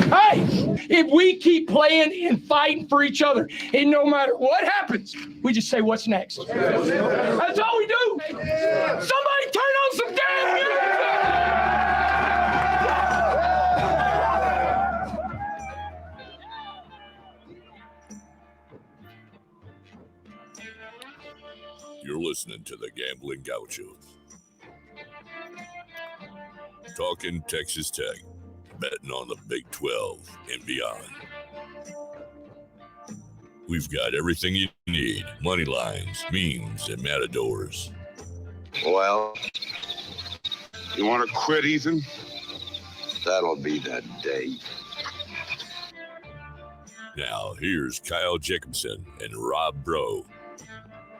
Hey, if we keep playing and fighting for each other, and no matter what happens, we just say, what's next? That's all we do. Somebody turn on some damn music! You're listening to the Gambling Gauchos. Talking Texas Tech, betting on the Big 12 and beyond. We've got everything you need: money lines, memes, and matadors. Well, You want to quit, Ethan? that'll be the day. Now, here's Kyle Jacobson and Rob Bro,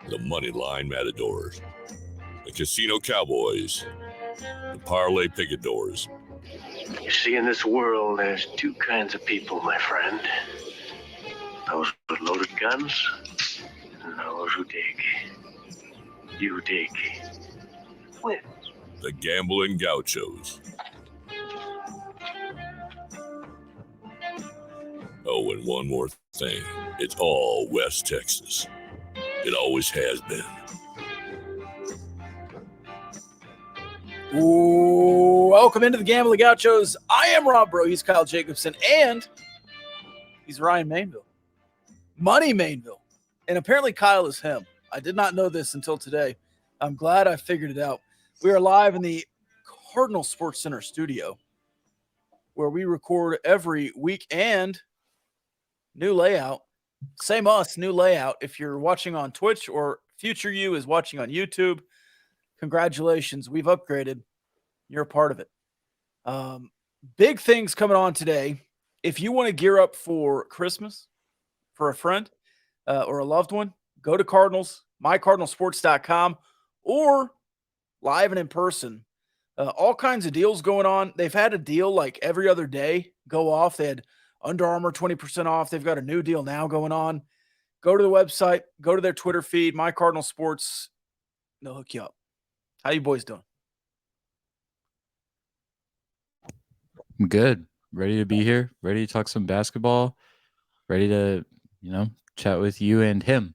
the Moneyline Matadors, the Casino Cowboys, the Parlay Picadors. You see, in this world, there's two kinds of people, my friend. Those with loaded guns, and those who dig. You dig. Win. The Gambling Gauchos. Oh, and one more thing. It's all West Texas. It always has been. Ooh, welcome into the Gambling Gauchos. I am Rob Bro. He's Kyle Jacobson, and he's Ryan Mainville. Money Mainville. And apparently Kyle is him. I did not know this until today. I'm glad I figured it out. We are live in the Cardinal Sports Center studio, where we record every week, and new layout. Same us, new layout. If you're watching on Twitch or future you is watching on YouTube, congratulations. We've upgraded. You're a part of it. Big things coming on today. If you want to gear up for Christmas for a friend or a loved one, go to Cardinals, mycardinalsports.com, or live and in person. All kinds of deals going on. They've had a deal like every other day go off. They had Under Armour 20% off. They've got a new deal now going on. Go to the website, go to their Twitter feed, My Cardinal Sports. They'll hook you up. How you boys doing? I'm good. Ready to be here. Ready to talk some basketball. Ready to, chat with you and him.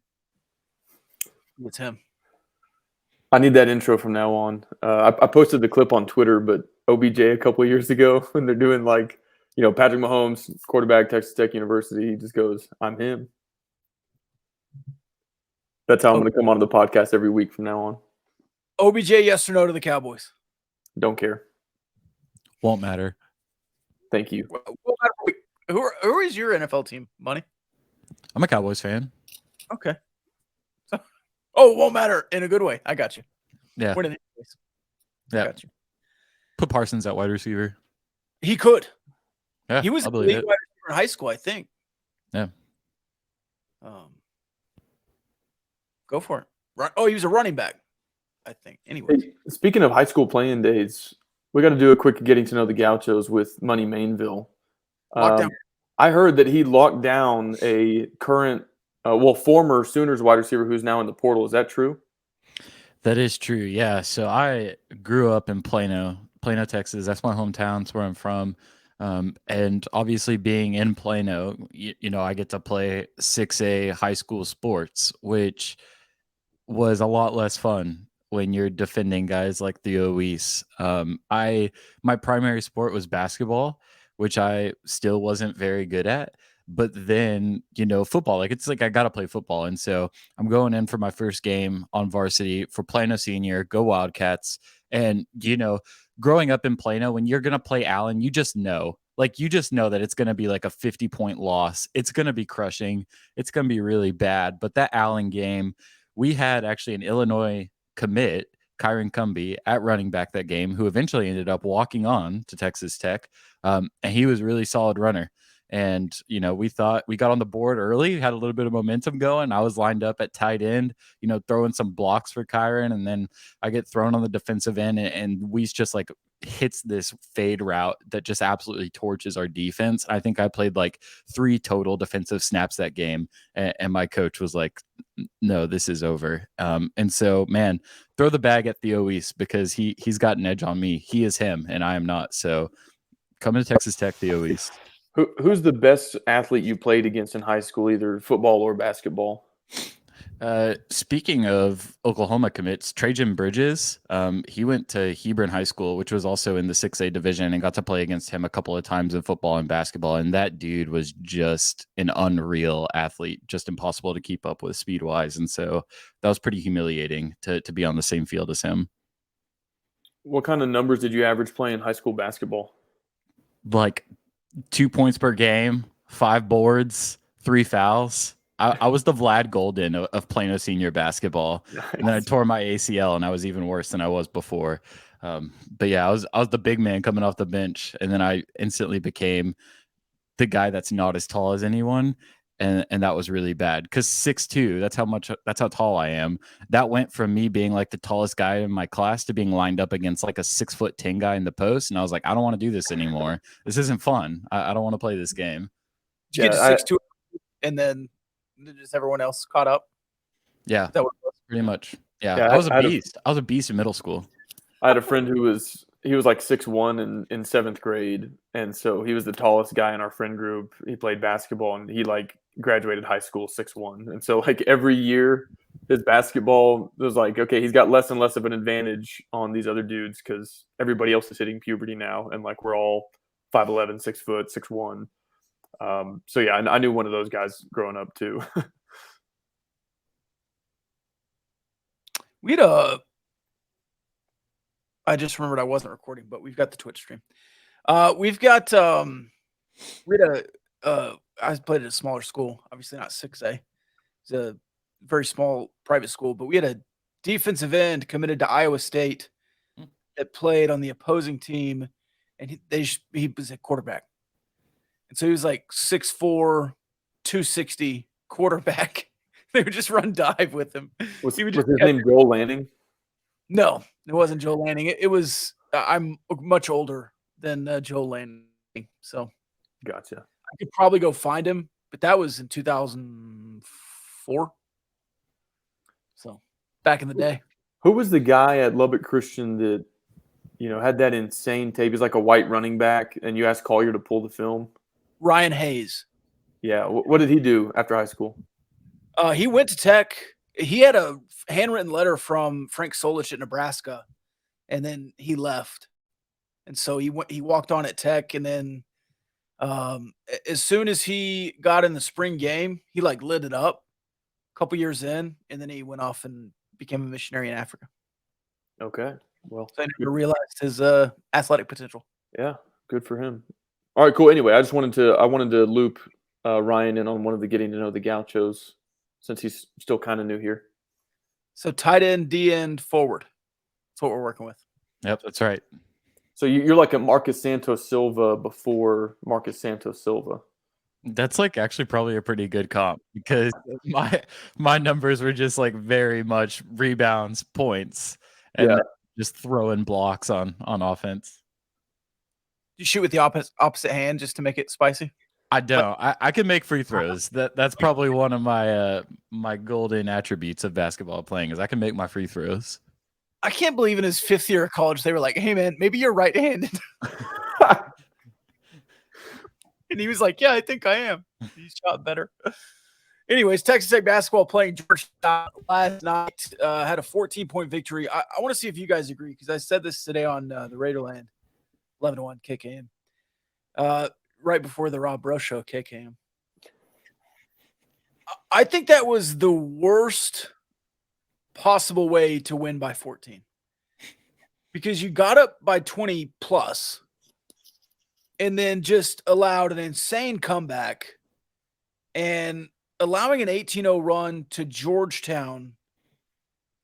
It's him. I need that intro from now on. I posted the clip on Twitter, but OBJ a couple of years ago when they're doing Patrick Mahomes, quarterback, Texas Tech University, he just goes, "I'm him." That's how I'm going to come onto the podcast every week from now on. OBJ, yes or no to the Cowboys? Don't care. Won't matter. Thank you. Who is your NFL team, Money? I'm a Cowboys fan. Okay. Oh, it won't matter in a good way. I got you. Yeah. Winning anyways. Yeah. Got you. Put Parsons at wide receiver. He could. Yeah, he was I'll a believe league it. wide receiver in high school, I think. Yeah. Go for it. Oh, he was a running back, I think. Anyway. Hey, speaking of high school playing days, we got to do a quick getting to know the Gauchos with Money Mainville. I heard that he locked down a current, former Sooners wide receiver who's now in the portal. Is that true? That is true. Yeah. So I grew up in Plano, Texas. That's my hometown. It's where I'm from. And obviously being in Plano, I get to play 6A high school sports, which was a lot less fun when you're defending guys like Theo Weiss. My primary sport was basketball, which I still wasn't very good at. But then, football, I got to play football. And so I'm going in for my first game on varsity for Plano Senior, go Wildcats. And, growing up in Plano, when you're going to play Allen, you just know that it's going to be like a 50-point loss. It's going to be crushing. It's going to be really bad. But that Allen game, we had actually an Illinois commit, Kyron Cumby, at running back that game, who eventually ended up walking on to Texas Tech. And he was a really solid runner. And, we thought we got on the board early, had a little bit of momentum going. I was lined up at tight end, throwing some blocks for Kyron. And then I get thrown on the defensive end, and Weiss just hits this fade route that just absolutely torches our defense. I think I played 3 total defensive snaps that game. And my coach was like, no, this is over. And so, man, throw the bag at Theo Weiss because he's got an edge on me. He is him and I am not. So coming to Texas Tech, Theo Weiss. Who's the best athlete you played against in high school, either football or basketball? Speaking of Oklahoma commits, Trajan Bridges, he went to Hebron High School, which was also in the 6A division, and got to play against him a couple of times in football and basketball. And that dude was just an unreal athlete, just impossible to keep up with speed wise. And so that was pretty humiliating to be on the same field as him. What kind of numbers did you average playing high school basketball? Like 2 points per game, 5 boards, 3 fouls. I was the Vlad Golden of Plano senior basketball. Nice. And then I tore my ACL, and I was even worse than I was before. But yeah, I was the big man coming off the bench, and then I instantly became the guy that's not as tall as anyone, and that was really bad because 6'2", that's how tall I am. That went from me being like the tallest guy in my class to being lined up against like a 6'10" guy in the post, and I was like, I don't want to do this anymore. This isn't fun. I don't want to play this game. Did you get to 6'2", and then just everyone else caught up? Yeah, that was pretty much. Yeah, I was a beast. I was a beast in middle school. I had a friend who was like 6'1" in 7th grade, and so he was the tallest guy in our friend group. He played basketball, and he like graduated high school 6'1", and so like every year his basketball was like, okay, he's got less and less of an advantage on these other dudes because everybody else is hitting puberty now, and like we're all 5'11", 6 foot, 6'1". So yeah, I knew one of those guys growing up too. I just remembered I wasn't recording, but we've got the Twitch stream. We've got I played at a smaller school, obviously not 6A. It's a very small private school, but we had a defensive end committed to Iowa State that played on the opposing team, and he was a quarterback. And so he was like 6'4", 260 quarterback. They would just run dive with him. Was his name Joel Lanning? No, it wasn't Joel Lanning. It was I'm much older than Joel Lanning, so gotcha. I could probably go find him, but that was in 2004. So back in the day. Who was the guy at Lubbock Christian that had that insane tape? He's like a white running back, and you asked Collier to pull the film. Ryan Hayes. Yeah. What did he do after high school? He went to Tech. He had a handwritten letter from Frank Solich at Nebraska, and then he left. And so he walked on at Tech, and then as soon as he got in the spring game, he like lit it up a couple years in, and then he went off and became a missionary in Africa. Okay. Well, so I never realized his athletic potential. Yeah, good for him. All right, cool. Anyway, I wanted to loop Ryan in on one of the getting to know the Gauchos since he's still kind of new here. So tight end, D end, forward. That's what we're working with. Yep, that's right. So you're like a Marcus Santos Silva before Marcus Santos Silva. That's like actually probably a pretty good comp because my numbers were just like very much rebounds, points, and just throwing blocks on offense. You shoot with the opposite hand just to make it spicy? I don't. I can make free throws. That's probably one of my my golden attributes of basketball playing is I can make my free throws. I can't believe in his 5th year of college they were like, "Hey man, maybe you're right-handed." And he was like, "Yeah, I think I am." He shot better. Anyways, Texas Tech basketball playing Georgetown last night had a 14-point victory. I want to see if you guys agree because I said this today on the Raiderland 11-1 KKM. Right before the Rob Bro show, KKM. I think that was the worst possible way to win by 14 because you got up by 20 plus and then just allowed an insane comeback and allowing an 18-0 run to Georgetown.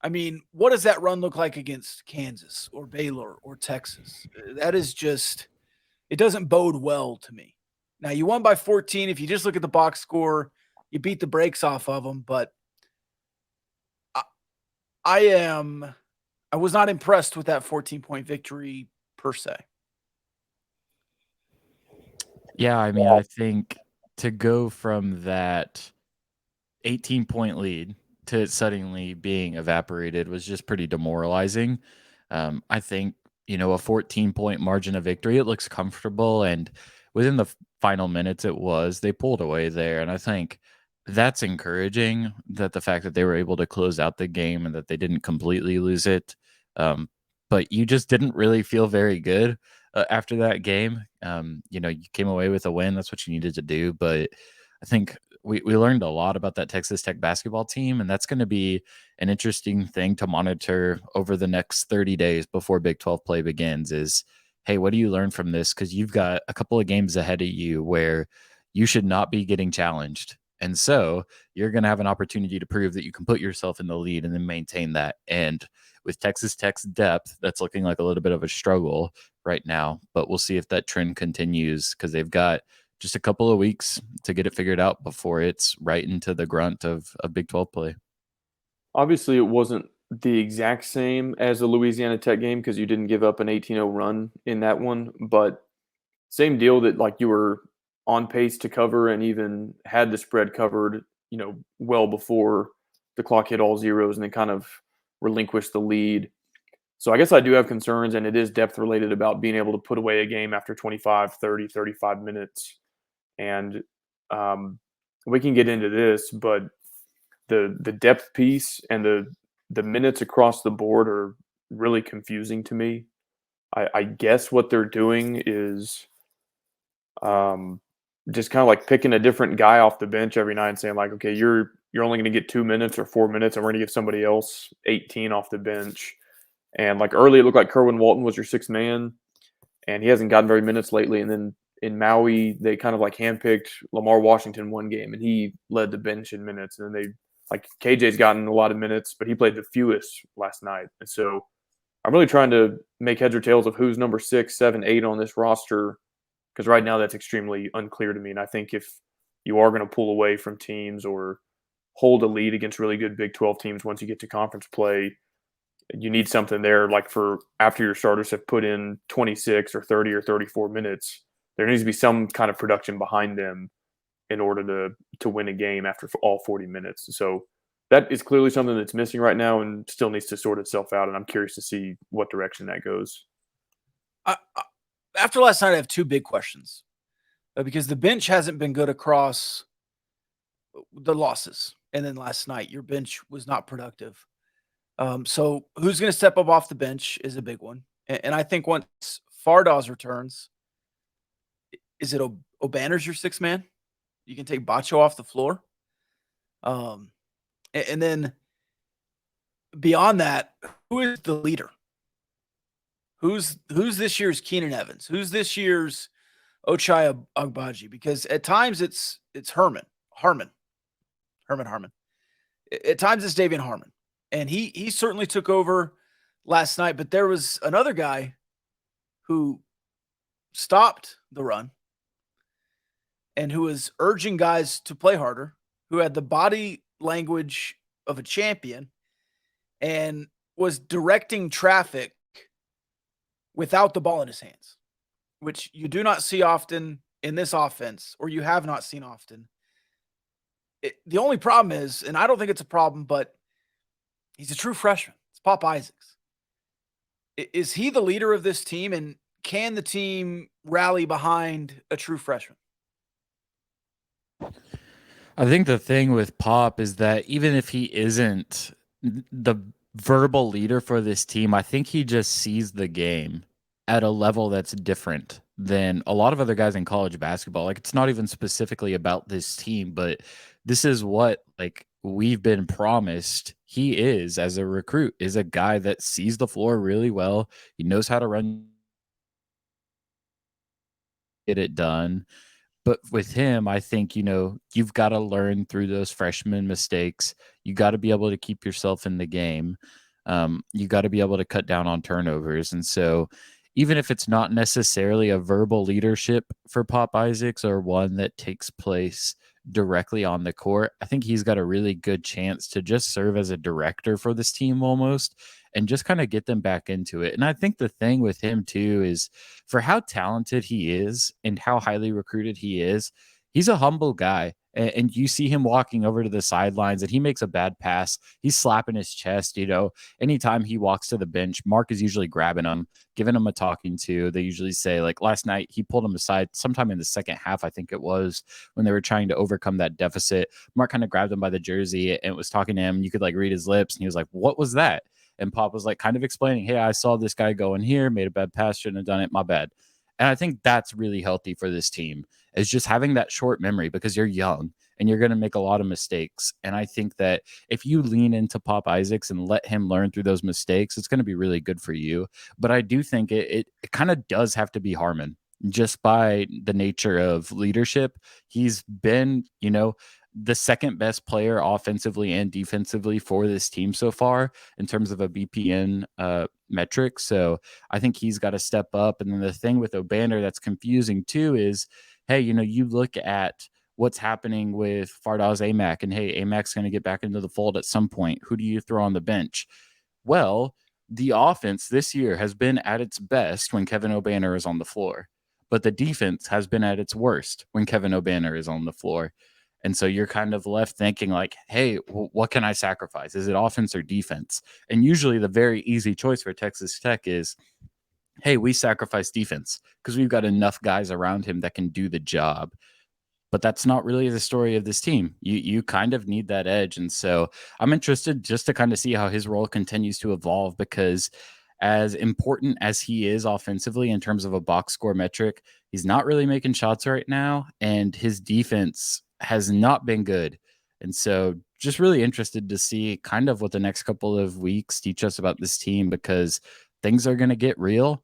I mean, what does that run look like against Kansas or Baylor or Texas? That is just, it doesn't bode well to me. Now, you won by 14. If you just look at the box score, you beat the brakes off of them, but I was not impressed with that 14-point victory per se. Yeah, I mean, I think to go from that 18-point lead to it suddenly being evaporated was just pretty demoralizing. I think, a 14-point margin of victory, it looks comfortable. And within the final minutes it was, they pulled away there. And I think that's encouraging, that the fact that they were able to close out the game and that they didn't completely lose it. But you just didn't really feel very good after that game. You came away with a win. That's what you needed to do. But I think we learned a lot about that Texas Tech basketball team, and that's going to be an interesting thing to monitor over the next 30 days before Big 12 play begins is, hey, what do you learn from this? Because you've got a couple of games ahead of you where you should not be getting challenged. And so you're going to have an opportunity to prove that you can put yourself in the lead and then maintain that. And with Texas Tech's depth, that's looking like a little bit of a struggle right now, but we'll see if that trend continues, because they've got just a couple of weeks to get it figured out before it's right into the grunt of Big 12 play. Obviously, it wasn't the exact same as the Louisiana Tech game because you didn't give up an 18-0 run in that one, but same deal that like you were on pace to cover and even had the spread covered, well before the clock hit all zeros and then kind of relinquished the lead. So I guess I do have concerns, and it is depth related, about being able to put away a game after 25, 30, 35 minutes. And we can get into this, but the depth piece and the minutes across the board are really confusing to me. I guess what they're doing is just kind of like picking a different guy off the bench every night and saying like, okay, you're only going to get 2 minutes or 4 minutes, and we're going to give somebody else 18 off the bench. And like early, it looked like Kerwin Walton was your sixth man, and he hasn't gotten very minutes lately. And then in Maui, they kind of like handpicked Lamar Washington one game, and he led the bench in minutes. And then KJ's gotten a lot of minutes, but he played the fewest last night. And so I'm really trying to make heads or tails of who's number 6, 7, 8 on this roster, because right now that's extremely unclear to me. And I think if you are going to pull away from teams or hold a lead against really good Big 12 teams once you get to conference play, you need something there, like for after your starters have put in 26 or 30 or 34 minutes, there needs to be some kind of production behind them in order to win a game after all 40 minutes. So that is clearly something that's missing right now and still needs to sort itself out. And I'm curious to see what direction that goes. After last night, I have two big questions because the bench hasn't been good across the losses. And then last night, your bench was not productive. So who's going to step up off the bench is a big one. And I think once Fardaws returns, is it O'Banner's your sixth man? You can take Bacho off the floor. And then beyond that, who is the leader? Who's this year's Keenan Evans? Who's this year's Ochai Agbaji? Because at times it's Harmon. At times it's Davian Harmon. And he certainly took over last night, but there was another guy who stopped the run and who was urging guys to play harder, who had the body language of a champion and was directing traffic without the ball in his hands, which you do not see often in this offense, or you have not seen often. The only problem is, and I don't think it's a problem, but he's a true freshman. It's Pop Isaacs. Is he the leader of this team, and can the team rally behind a true freshman? I think the thing with Pop is that even if he isn't the verbal leader for this team, I think he just sees the game at a level that's different than a lot of other guys in college basketball. Like, it's not even specifically about this team, but this is what we've been promised he is as a recruit, is a guy that sees the floor really well. He knows how to get it done. But with him, I think, you've got to learn through those freshman mistakes. You got to be able to keep yourself in the game. You got to be able to cut down on turnovers. And so even if it's not necessarily a verbal leadership for Pop Isaacs or one that takes place directly on the court, I think he's got a really good chance to just serve as a director for this team almost and just kind of get them back into it. And I think the thing with him too is, for how talented he is and how highly recruited he is, he's a humble guy. And you see him walking over to the sidelines and he makes a bad pass. He's slapping his chest. Anytime he walks to the bench, Mark is usually grabbing him, giving him a talking to. They usually say, like last night, he pulled him aside sometime in the second half, I think it was, when they were trying to overcome that deficit. Mark kind of grabbed him by the jersey and was talking to him. You could like read his lips and he was like, "What was that?" And Pop was like kind of explaining, "Hey, I saw this guy go in here, made a bad pass, shouldn't have done it, my bad." And I think that's really healthy for this team, is just having that short memory, because you're young and you're going to make a lot of mistakes. And I think that if you lean into Pop Isaacs and let him learn through those mistakes, it's going to be really good for you. But I do think it kind of does have to be Harmon, just by the nature of leadership. He's been, the second best player offensively and defensively for this team so far in terms of a BPN metric. So I think he's got to step up. And then the thing with Obanor that's confusing too is, hey, you look at what's happening with Fardaws Aimaq, and hey, Aimac's going to get back into the fold at some point. Who do you throw on the bench? Well, the offense this year has been at its best when Kevin Obanor is on the floor, but the defense has been at its worst when Kevin Obanor is on the floor. And so you're kind of left thinking like, hey, what can I sacrifice? Is it offense or defense? And usually the very easy choice for Texas Tech is, hey, we sacrifice defense because we've got enough guys around him that can do the job. But that's not really the story of this team. You kind of need that edge. And so I'm interested just to kind of see how his role continues to evolve, because as important as he is offensively in terms of a box score metric, he's not really making shots right now, and his defense has not been good. And so just really interested to see kind of what the next couple of weeks teach us about this team, because things are going to get real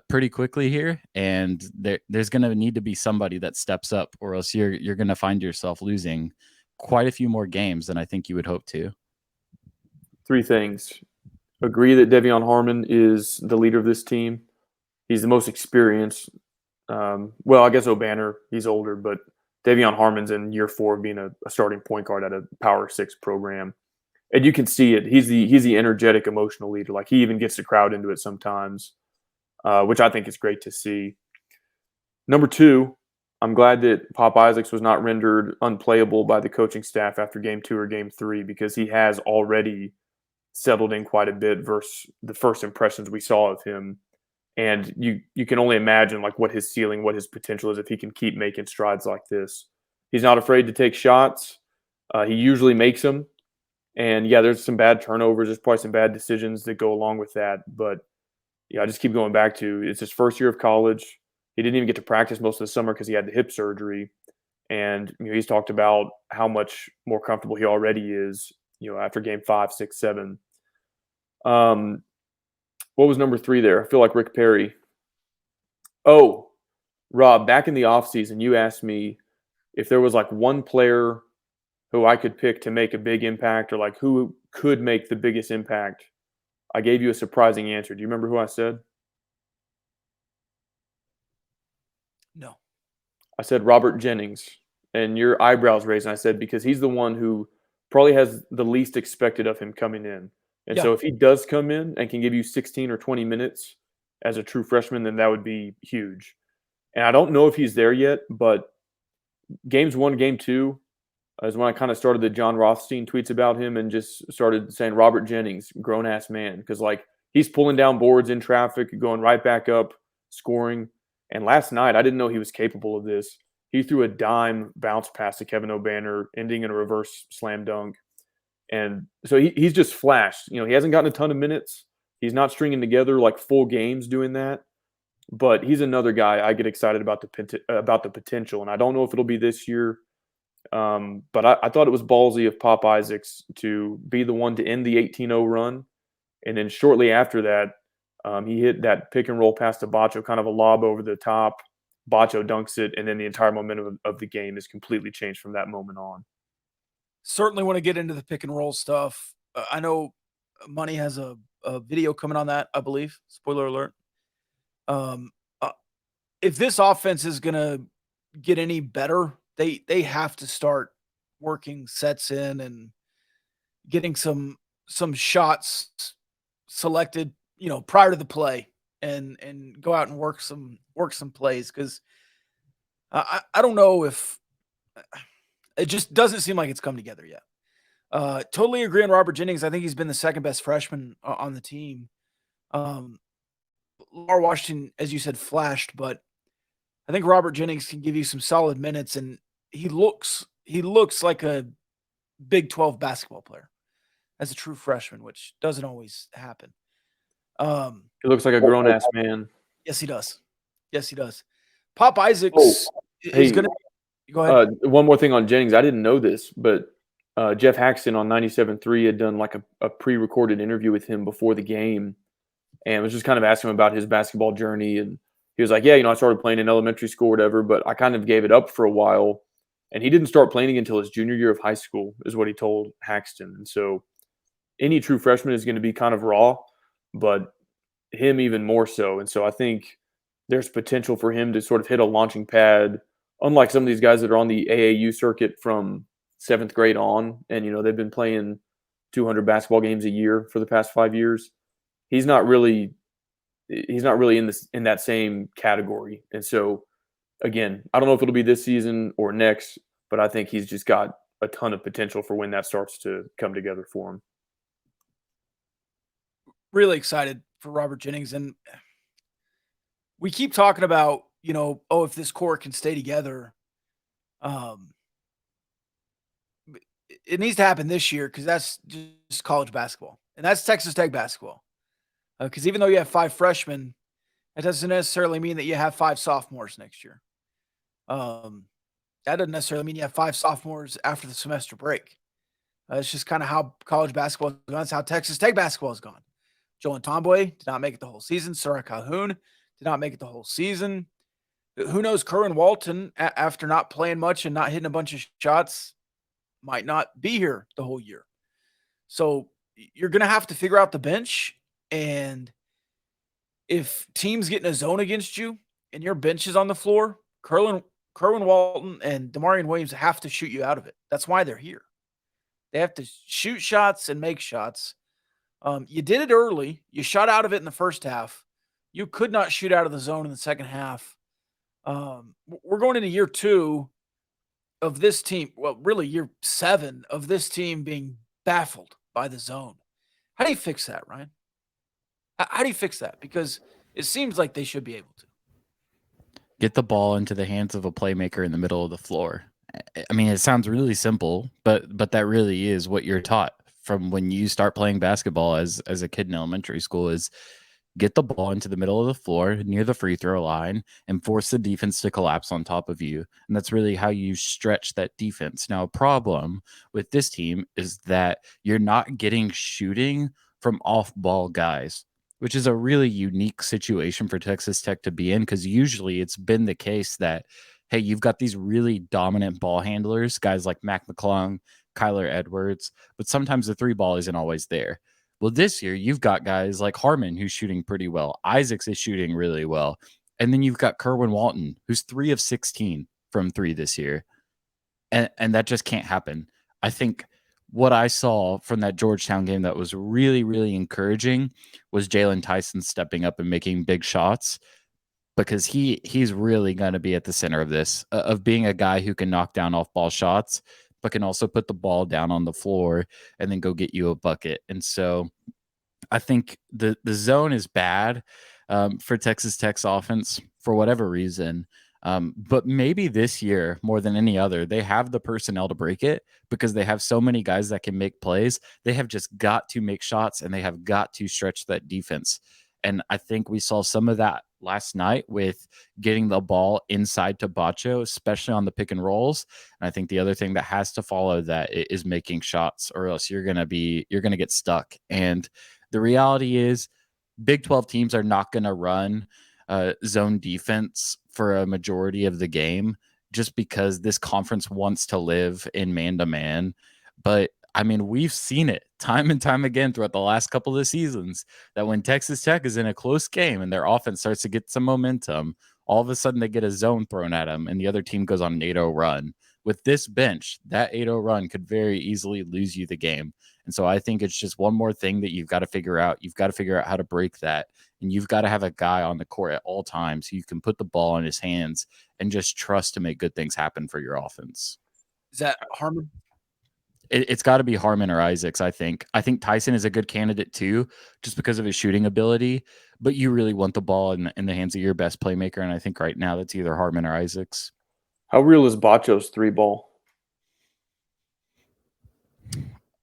pretty quickly here, and there's going to need to be somebody that steps up, or else you're going to find yourself losing quite a few more games than I think you would hope to. 3 things. Agree that De'Vion Harmon is the leader of this team. He's the most experienced. Well, I guess Obanor, he's older, but De'Vion Harmon's in year 4 of being a starting point guard at a Power 6 program. And you can see it. He's the energetic, emotional leader. Like, he even gets the crowd into it sometimes, which I think is great to see. Number 2, I'm glad that Pop Isaacs was not rendered unplayable by the coaching staff after game 2 or game 3, because he has already settled in quite a bit versus the first impressions we saw of him. And you can only imagine like what his ceiling, what his potential is if he can keep making strides like this. He's not afraid to take shots. He usually makes them. And yeah, there's some bad turnovers. There's probably some bad decisions that go along with that. But yeah, I just keep going back to, it's his first year of college. He didn't even get to practice most of the summer because he had the hip surgery. And he's talked about how much more comfortable he already is, after game 5, 6, 7. What was number 3 there? I feel like Rick Perry. Oh, Rob, back in the offseason, you asked me if there was like one player who I could pick to make a big impact, or like who could make the biggest impact. I gave you a surprising answer. Do you remember who I said? No. I said Robert Jennings, and your eyebrows raised. And I said, because he's the one who probably has the least expected of him coming in. And so if he does come in and can give you 16 or 20 minutes as a true freshman, then that would be huge. And I don't know if he's there yet, but games 1, game 2 is when I kind of started the John Rothstein tweets about him and just started saying Robert Jennings, grown-ass man, because like he's pulling down boards in traffic, going right back up, scoring. And last night, I didn't know he was capable of this. He threw a dime bounce pass to Kevin Obanor, ending in a reverse slam dunk. And so he's just flashed. He hasn't gotten a ton of minutes. He's not stringing together like full games doing that. But he's another guy I get excited about the potential. And I don't know if it'll be this year. But I thought it was ballsy of Pop Isaacs to be the one to end the 18-0 run. And then shortly after that, he hit that pick and roll pass to Bacho, kind of a lob over the top. Bacho dunks it, and then the entire momentum of the game is completely changed from that moment on. Certainly want to get into the pick and roll stuff. I know Money has a video coming on that, I believe. Spoiler alert. If this offense is going to get any better, they have to start working sets in and getting some shots selected, prior to the play, and go out and work some plays. Because I don't know if It just doesn't seem like it's come together yet. Totally agree on Robert Jennings. I think he's been the second best freshman on the team. Lamar Washington, as you said, flashed, but I think Robert Jennings can give you some solid minutes, and he looks like a Big 12 basketball player as a true freshman, which doesn't always happen. He looks like a grown ass man. Yes, he does. Yes, he does. Pop Isaacs is going to go ahead. One more thing on Jennings. I didn't know this, but Jeff Haxton on 97.3 had done like a pre-recorded interview with him before the game, and was just kind of asking him about his basketball journey. And he was like, yeah, I started playing in elementary school or whatever, but I kind of gave it up for a while. And he didn't start playing until his junior year of high school, is what he told Haxton. And so any true freshman is going to be kind of raw, but him even more so. And so I think there's potential for him to sort of hit a launching pad, unlike some of these guys that are on the AAU circuit from 7th grade on. And, they've been playing 200 basketball games a year for the past 5 years. He's not really in that same category. And so, again, I don't know if it'll be this season or next, but I think he's just got a ton of potential for when that starts to come together for him. Really excited for Robert Jennings. And we keep talking about, if this core can stay together, it needs to happen this year because that's just college basketball. And that's Texas Tech basketball. Because even though you have 5 freshmen, that doesn't necessarily mean that you have 5 sophomores next year. That doesn't necessarily mean you have 5 sophomores after the semester break. It's just kind of how college basketball has gone. It's how Texas Tech basketball has gone. Joel Tomboy did not make it the whole season. Sarah Calhoun did not make it the whole season. Who knows? Kerwin Walton, after not playing much and not hitting a bunch of shots, might not be here the whole year. So you're going to have to figure out the bench. And if teams get in a zone against you and your bench is on the floor, Kerwin Walton and Demarion Williams have to shoot you out of it. That's why they're here. They have to shoot shots and make shots. You did it early. You shot out of it in the first half. You could not shoot out of the zone in the second half. We're going into year 2 of this team. Well, really year 7 of this team being baffled by the zone. How do you fix that, Ryan? How do you fix that? Because it seems like they should be able to. Get the ball into the hands of a playmaker in the middle of the floor. I mean, it sounds really simple, but that really is what you're taught from when you start playing basketball as a kid in elementary school is get the ball into the middle of the floor near the free throw line and force the defense to collapse on top of you. And that's really how you stretch that defense. Now, a problem with this team is that you're not getting shooting from off-ball guys, which is a really unique situation for Texas Tech to be in because usually it's been the case that, hey, you've got these really dominant ball handlers, guys like Mac McClung, Kyler Edwards, but sometimes the 3 ball isn't always there. Well, this year you've got guys like Harmon who's shooting pretty well. Isaacs is shooting really well. And then you've got Kerwin Walton, who's 3 of 16 from 3 this year. And that just can't happen. I think what I saw from that Georgetown game that was really, really encouraging was Jalen Tyson stepping up and making big shots because he's really going to be at the center of this, of being a guy who can knock down off-ball shots, but can also put the ball down on the floor and then go get you a bucket. And so I think the zone is bad for Texas Tech's offense for whatever reason. But maybe this year, more than any other, they have the personnel to break it because they have so many guys that can make plays. They have just got to make shots and they have got to stretch that defense. And I think we saw some of that last night with getting the ball inside to Bacho, especially on the pick and rolls. And I think the other thing that has to follow that is making shots, or else you're going to get stuck. And the reality is Big 12 teams are not going to run zone defense for a majority of the game just because this conference wants to live in man-to-man. But I mean, we've seen it time and time again throughout the last couple of seasons that when Texas Tech is in a close game and their offense starts to get some momentum, all of a sudden they get a zone thrown at them and the other team goes on an 8-0 run. With this bench, that 8-0 run could very easily lose you the game. And so I think it's just one more thing that you've got to figure out. You've got to figure out how to break that. And you've got to have a guy on the court at all times who you can put the ball in his hands and just trust to make good things happen for your offense. Is that Harmon? It's got to be Harmon or Isaacs, I think. I think Tyson is a good candidate too, just because of his shooting ability. But you really want the ball in the hands of your best playmaker, and I think right now that's either Harmon or Isaacs. How real is Bacho's 3-ball?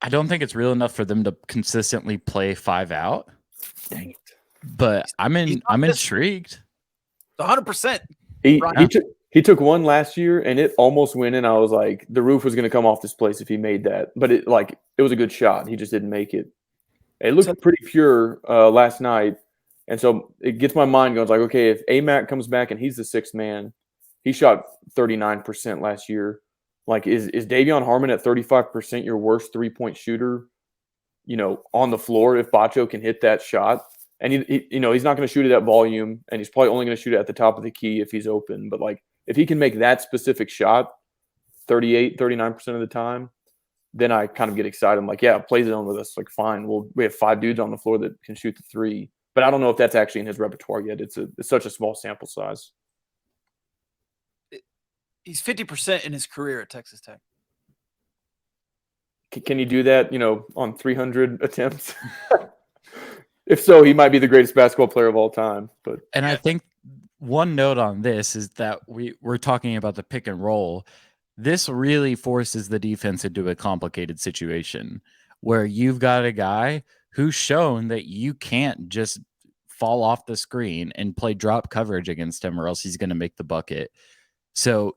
I don't think it's real enough for them to consistently play 5 out. Dang it. But I'm intrigued. 100%. He took one last year and it almost went in. I was like, the roof was going to come off this place if he made that. But it was a good shot. He just didn't make it. It looked pretty pure last night. And so it gets my mind going. It's like, okay, if AMAC comes back and he's the sixth man, he shot 39% last year. Like, is Davion Harmon at 35% your worst 3-point shooter, on the floor if Bacho can hit that shot? And he's not going to shoot it at volume, and he's probably only going to shoot it at the top of the key if he's open. But like, if he can make that specific shot 39% of the time, then I kind of get excited. I'm like, yeah, play zone with us. Like, fine. We have 5 dudes on the floor that can shoot the 3. But I don't know if that's actually in his repertoire yet. It's such a small sample size. He's 50% in his career at Texas Tech. Can you do that, on 300 attempts? If so, he might be the greatest basketball player of all time. And I think one note on this is that we're talking about the pick and roll. This really forces the defense into a complicated situation where you've got a guy who's shown that you can't just fall off the screen and play drop coverage against him or else he's going to make the bucket. So,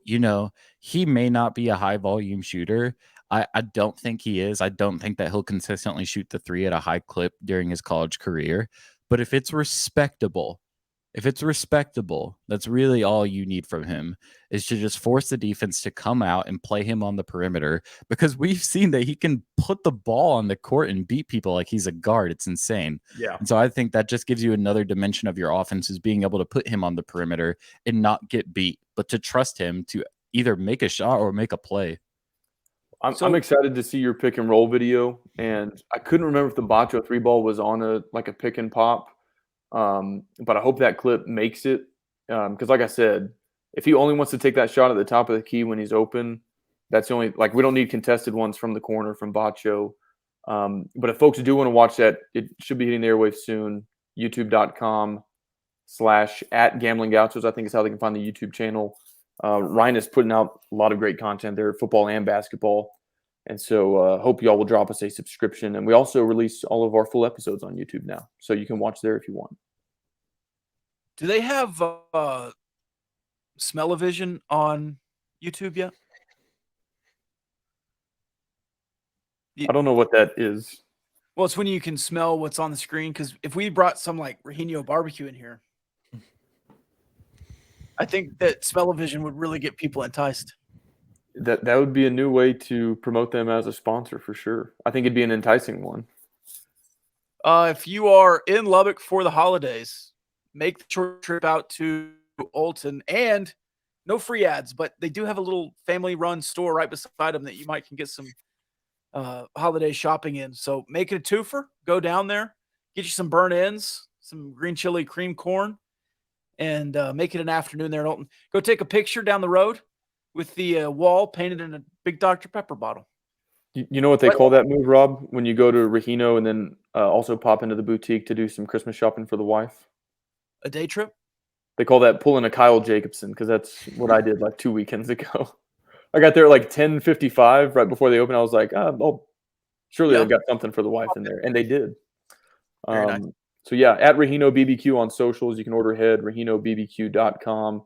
he may not be a high volume shooter. I don't think he is. I don't think that he'll consistently shoot the 3 at a high clip during his college career. But if it's respectable, that's really all you need from him, is to just force the defense to come out and play him on the perimeter, because we've seen that he can put the ball on the court and beat people like he's a guard. It's insane. Yeah. And so I think that just gives you another dimension of your offense, is being able to put him on the perimeter and not get beat, but to trust him to either make a shot or make a play. I'm excited to see your pick and roll video, and I couldn't remember if the Bacho 3-ball was on a pick and pop, but I hope that clip makes it, because like I said, if he only wants to take that shot at the top of the key when he's open, that's the only, we don't need contested ones from the corner from Bacho. But if folks do want to watch that, it should be hitting the airwaves soon. YouTube.com/@GamblingGauchos, I think is how they can find the YouTube channel. Ryan is putting out a lot of great content there, football and basketball. And so hope y'all will drop us a subscription. And we also release all of our full episodes on YouTube now, so you can watch there if you want. Do they have Smell-O-Vision on YouTube yet? I don't know what that is. Well, it's when you can smell what's on the screen, because if we brought some Regino barbecue in here, I think that Smell-O-Vision would really get people enticed. That would be a new way to promote them as a sponsor for sure. I think it'd be an enticing one. If you are in Lubbock for the holidays, make the short trip out to Olton, and no free ads, but they do have a little family-run store right beside them that you might can get some holiday shopping in. So make it a twofer. Go down there, get you some burnt ends, some green chili cream corn, and make it an afternoon there in Olton. Go take a picture down the road with the wall painted in a big Dr. Pepper bottle. You know what they call that move, Rob? When you go to Regino and then also pop into the boutique to do some Christmas shopping for the wife? A day trip? They call that pulling a Kyle Jacobson, because that's what I did 2 weekends ago. I got there at 10:55 right before they opened. I was like, surely they've got something for the wife in there. And they did. Nice. So yeah, at Regino BBQ on socials. You can order ahead, ReginoBBQ.com.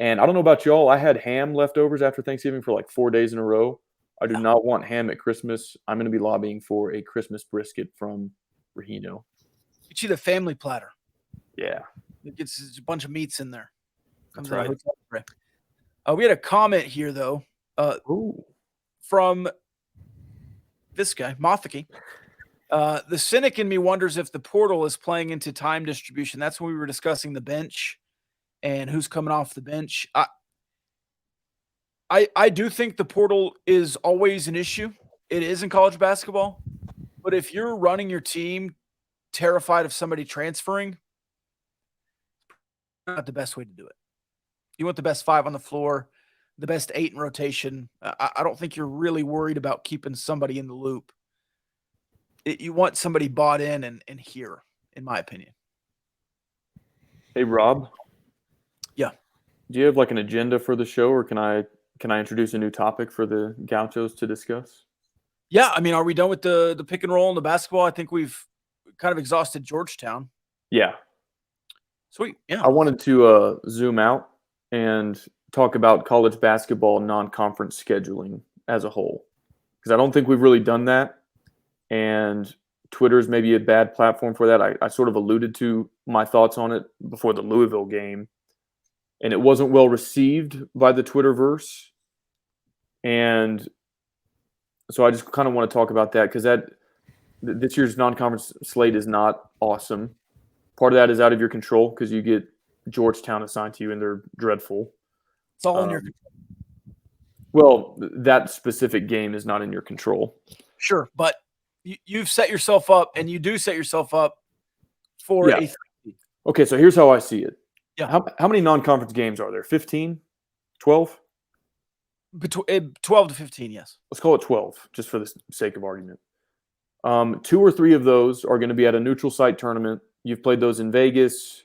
And I don't know about y'all, I had ham leftovers after Thanksgiving for 4 days in a row. I do not want ham at Christmas. I'm going to be lobbying for a Christmas brisket from Regino. Get you the family platter. Yeah. It gets a bunch of meats in there. That's right. We had a comment here, though, from this guy, Mothaki. The cynic in me wonders if the portal is playing into time distribution. That's when we were discussing the bench and who's coming off the bench. I do think the portal is always an issue. It is in college basketball. But if you're running your team terrified of somebody transferring, not the best way to do it. You want the best 5 on the floor, the best 8 in rotation, I don't think you're really worried about keeping somebody in the loop. You want somebody bought in and here, in my opinion. Hey, Rob. Yeah. Do you have like an agenda for the show, or can I introduce a new topic for the Gauchos to discuss? Yeah, I mean, are we done with the pick and roll and the basketball? I think we've kind of exhausted Georgetown. Yeah. Sweet. Yeah. I wanted to zoom out and talk about college basketball non-conference scheduling as a whole, because I don't think we've really done that, and Twitter is maybe a bad platform for that. I sort of alluded to my thoughts on it before the Louisville game, and it wasn't well received by the Twitterverse, and so I just kind of want to talk about that, because this year's non-conference slate is not awesome. Part of that is out of your control because you get Georgetown assigned to you, and they're dreadful. It's all in your control. Well, that specific game is not in your control. Sure, but you've set yourself up, and you do set yourself up for a. Okay, so here's how I see it. Yeah. How many non-conference games are there? 15? 12? Between 12 to 15, yes. Let's call it 12, just for the sake of argument. 2 or 3 of those are going to be at a neutral site tournament. You've played those in Vegas,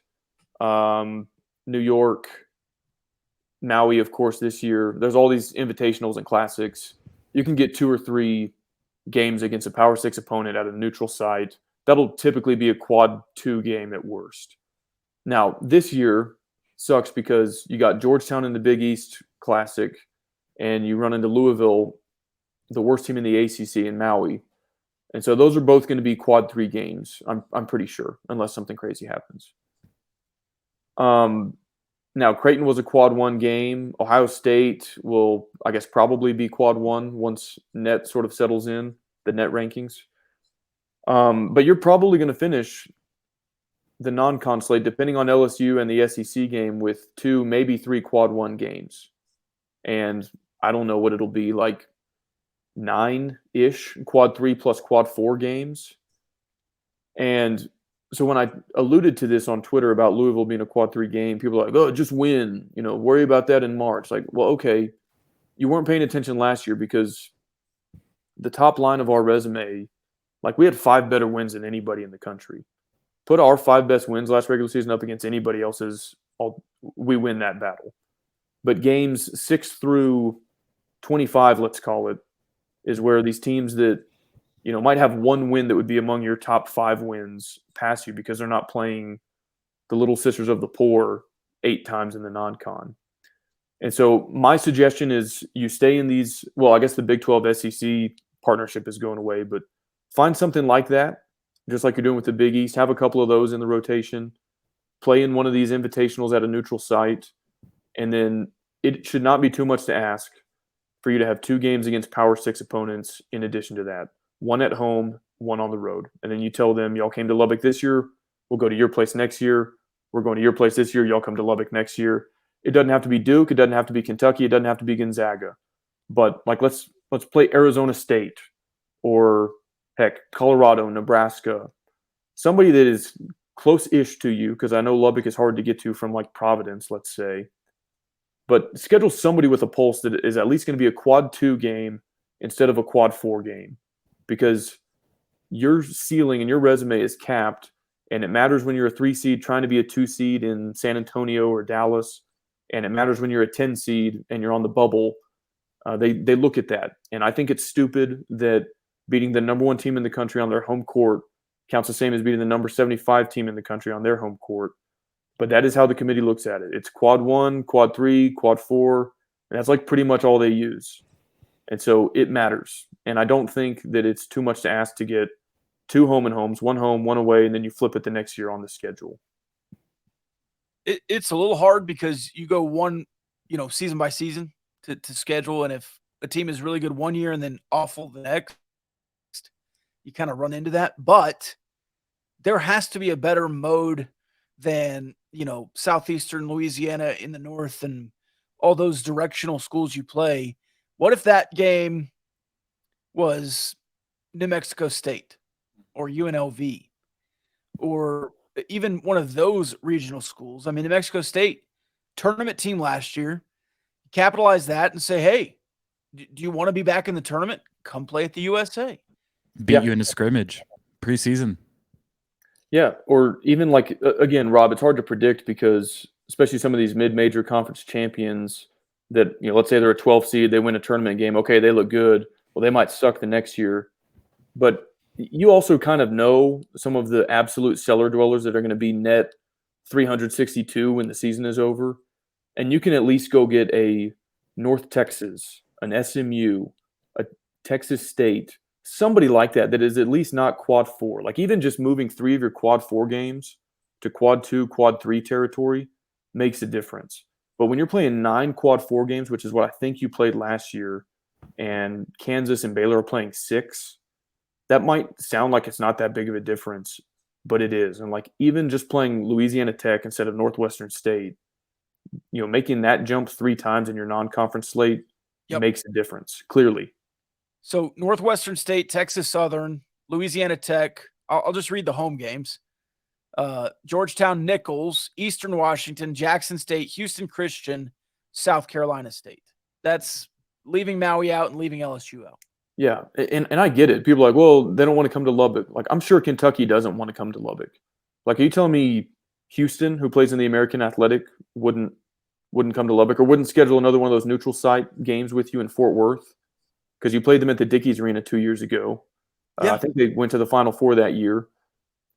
New York, Maui, of course, this year. There's all these invitationals and classics. You can get 2 or 3 games against a Power 6 opponent at a neutral site. That'll typically be a quad 2 game at worst. Now, this year sucks because you got Georgetown in the Big East Classic, and you run into Louisville, the worst team in the ACC, in Maui. And so those are both going to be quad 3 games, I'm pretty sure, unless something crazy happens. Now, Creighton was a quad 1 game. Ohio State will, I guess, probably be quad 1 once net sort of settles in, the net rankings. But you're probably going to finish the non-con slate, depending on LSU and the SEC game, with 2, maybe 3 quad 1 games. And I don't know what it'll be, like 9-ish quad 3 plus quad 4 games. And so when I alluded to this on Twitter about Louisville being a quad 3 game, people are like, oh, just win, worry about that in March. Like, well, okay, you weren't paying attention last year, because the top line of our resume, like, we had 5 better wins than anybody in the country. Put our 5 best wins last regular season up against anybody else's, we win that battle. But games 6 through 25, let's call it, is where these teams that, might have 1 win that would be among your top 5 wins pass you, because they're not playing the Little Sisters of the Poor 8 times in the non-con. And so my suggestion is you stay in these, well, I guess the Big 12 SEC partnership is going away, but find something like that, just like you're doing with the Big East. Have a couple of those in the rotation. Play in one of these invitationals at a neutral site. And then it should not be too much to ask for you to have 2 games against Power 6 opponents in addition to that. 1 at home, 1 on the road. And then you tell them, y'all came to Lubbock this year, we'll go to your place next year. We're going to your place this year, y'all come to Lubbock next year. It doesn't have to be Duke, it doesn't have to be Kentucky, it doesn't have to be Gonzaga. But like let's play Arizona State, or heck, Colorado, Nebraska. Somebody that is close-ish to you, because I know Lubbock is hard to get to from like Providence, let's say. But schedule somebody with a pulse that is at least going to be a quad 2 game instead of a quad 4 game, because your ceiling and your resume is capped, and it matters when you're a 3 seed trying to be a 2 seed in San Antonio or Dallas, and it matters when you're a 10 seed and you're on the bubble. They look at that, and I think it's stupid that beating the number 1 team in the country on their home court counts the same as beating the number 75 team in the country on their home court. But that is how the committee looks at it. It's quad 1, quad 3, quad 4, and that's like pretty much all they use. And so it matters. And I don't think that it's too much to ask to get 2 home and homes, 1 home, 1 away, and then you flip it the next year on the schedule. It's a little hard because you go one, season by season to schedule. And if a team is really good one year and then awful the next, you kind of run into that. But there has to be a better mode than, Southeastern Louisiana in the north and all those directional schools you play. What if that game was New Mexico State or UNLV or even one of those regional schools? I mean, New Mexico State tournament team last year capitalize that and say, hey, do you want to be back in the tournament? Come play at the USA. Beat you in a scrimmage preseason. Yeah, or even like again, Rob, it's hard to predict because especially some of these mid-major conference champions that, let's say they're a 12 seed, they win a tournament game. Okay, they look good. Well, they might suck the next year. But you also kind of know some of the absolute cellar dwellers that are going to be net 362 when the season is over. And you can at least go get a North Texas, an SMU, a Texas State, somebody like that is at least not quad 4. Like even just moving 3 of your quad 4 games to quad 2, quad 3 territory makes a difference. But when you're playing 9 quad 4 games, which is what I think you played last year, and Kansas and Baylor are playing 6, that might sound like it's not that big of a difference, but it is. And like even just playing Louisiana Tech instead of Northwestern State, making that jump 3 times in your non-conference slate makes a difference, clearly. So Northwestern State, Texas Southern, Louisiana Tech. I'll just read the home games. Georgetown Nichols, Eastern Washington, Jackson State, Houston Christian, South Carolina State. That's leaving Maui out and leaving LSU out. Yeah, and I get it. People are like, well, they don't want to come to Lubbock. Like, I'm sure Kentucky doesn't want to come to Lubbock. Like, are you telling me Houston, who plays in the American Athletic, wouldn't come to Lubbock or wouldn't schedule another one of those neutral site games with you in Fort Worth? Because you played them at the Dickies Arena 2 years ago. I think they went to the Final Four that year.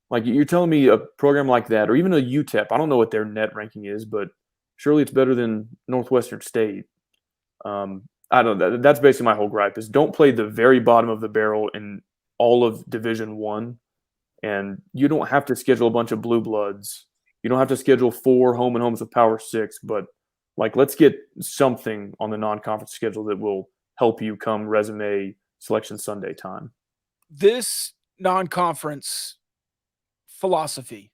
Like, you're telling me a program like that, or even a UTEP, I don't know what their net ranking is, but surely it's better than Northwestern State. I don't know. That's basically my whole gripe is don't play the very bottom of the barrel in all of Division I. And you don't have to schedule a bunch of blue bloods. You don't have to schedule 4 home and homes with Power 6, but like let's get something on the non-conference schedule that will help you come resume selection Sunday time. This non-conference philosophy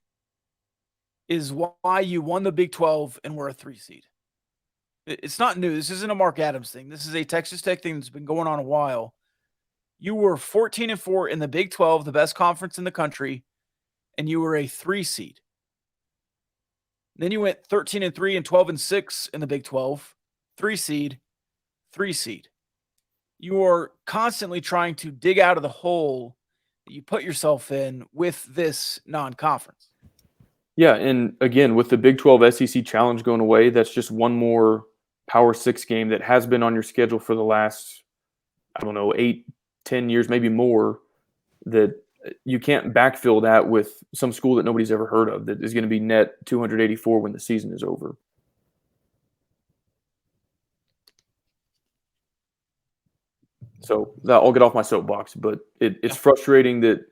is why you won the Big 12 and were a 3 seed. It's not new. This isn't a Mark Adams thing. This is a Texas Tech thing that's been going on a while. You were 14-4 in the Big 12, the best conference in the country, and you were a 3 seed. Then you went 13-3 and 12-6 in the Big 12, 3 seed, 3 seed. You are constantly trying to dig out of the hole that you put yourself in with this non-conference. Yeah, and again, with the Big 12 SEC Challenge going away, that's just one more Power 6 game that has been on your schedule for the last, 8-10 years, maybe more, that you can't backfill that with some school that nobody's ever heard of that is going to be net 284 when the season is over. So I'll get off my soapbox, but it's frustrating that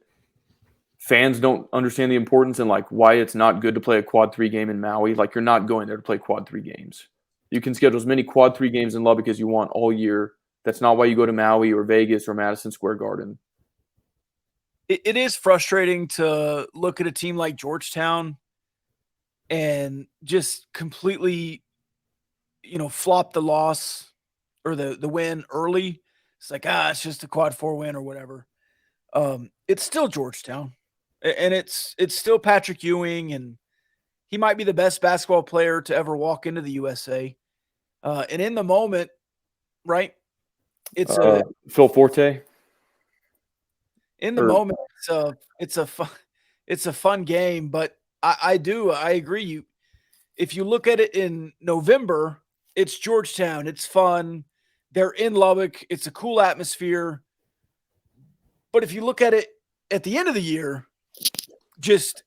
fans don't understand the importance and like why it's not good to play a quad 3 game in Maui. Like you're not going there to play quad 3 games. You can schedule as many quad 3 games in Lubbock as you want all year. That's not why you go to Maui or Vegas or Madison Square Garden. It is frustrating to look at a team like Georgetown and just completely, flop the loss or the win early. It's like, it's just a quad 4 win or whatever. It's still Georgetown. And it's still Patrick Ewing, and he might be the best basketball player to ever walk into the USA. And in the moment, right? It's Phil Forte. In the moment, it's a fun game, but I agree. If you look at it in November, it's Georgetown. It's fun. They're in Lubbock. It's a cool atmosphere. But if you look at it at the end of the year, just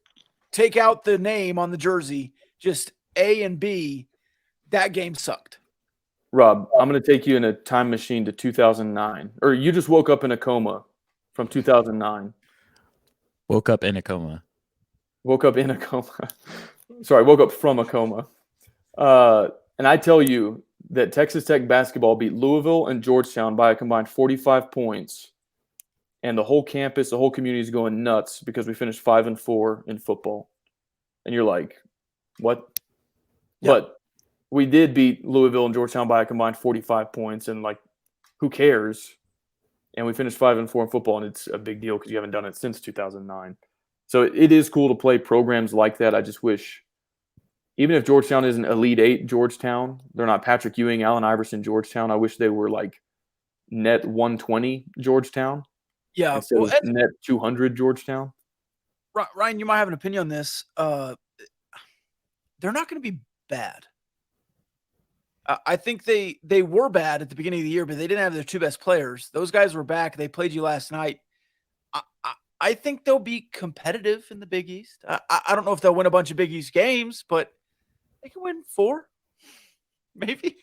take out the name on the jersey, just A and B, that game sucked. Rob, I'm going to take you in a time machine to 2009. Or you just woke up in a coma from 2009. Woke up in a coma. Woke up in a coma. Sorry, woke up from a coma. And I tell you that Texas Tech basketball beat Louisville and Georgetown by a combined 45 points. And the whole campus, the whole community is going nuts because we finished 5-4 in football. And you're like, what? Yeah. But we did beat Louisville and Georgetown by a combined 45 points. And, like, who cares? And we finished 5-4 in football, and it's a big deal because you haven't done it since 2009. So it is cool to play programs like that. I just wish even if Georgetown isn't Elite Eight Georgetown, they're not Patrick Ewing, Allen Iverson Georgetown. I wish they were like net 120 Georgetown Yeah. instead Well, of net 200 Georgetown. Ryan, you might have an opinion on this. They're not going to be bad. I think they were bad at the beginning of the year, but they didn't have their two best players. Those guys were back. They played you last night. I think they'll be competitive in the Big East. I don't know if they'll win a bunch of Big East games, but they can win 4, maybe.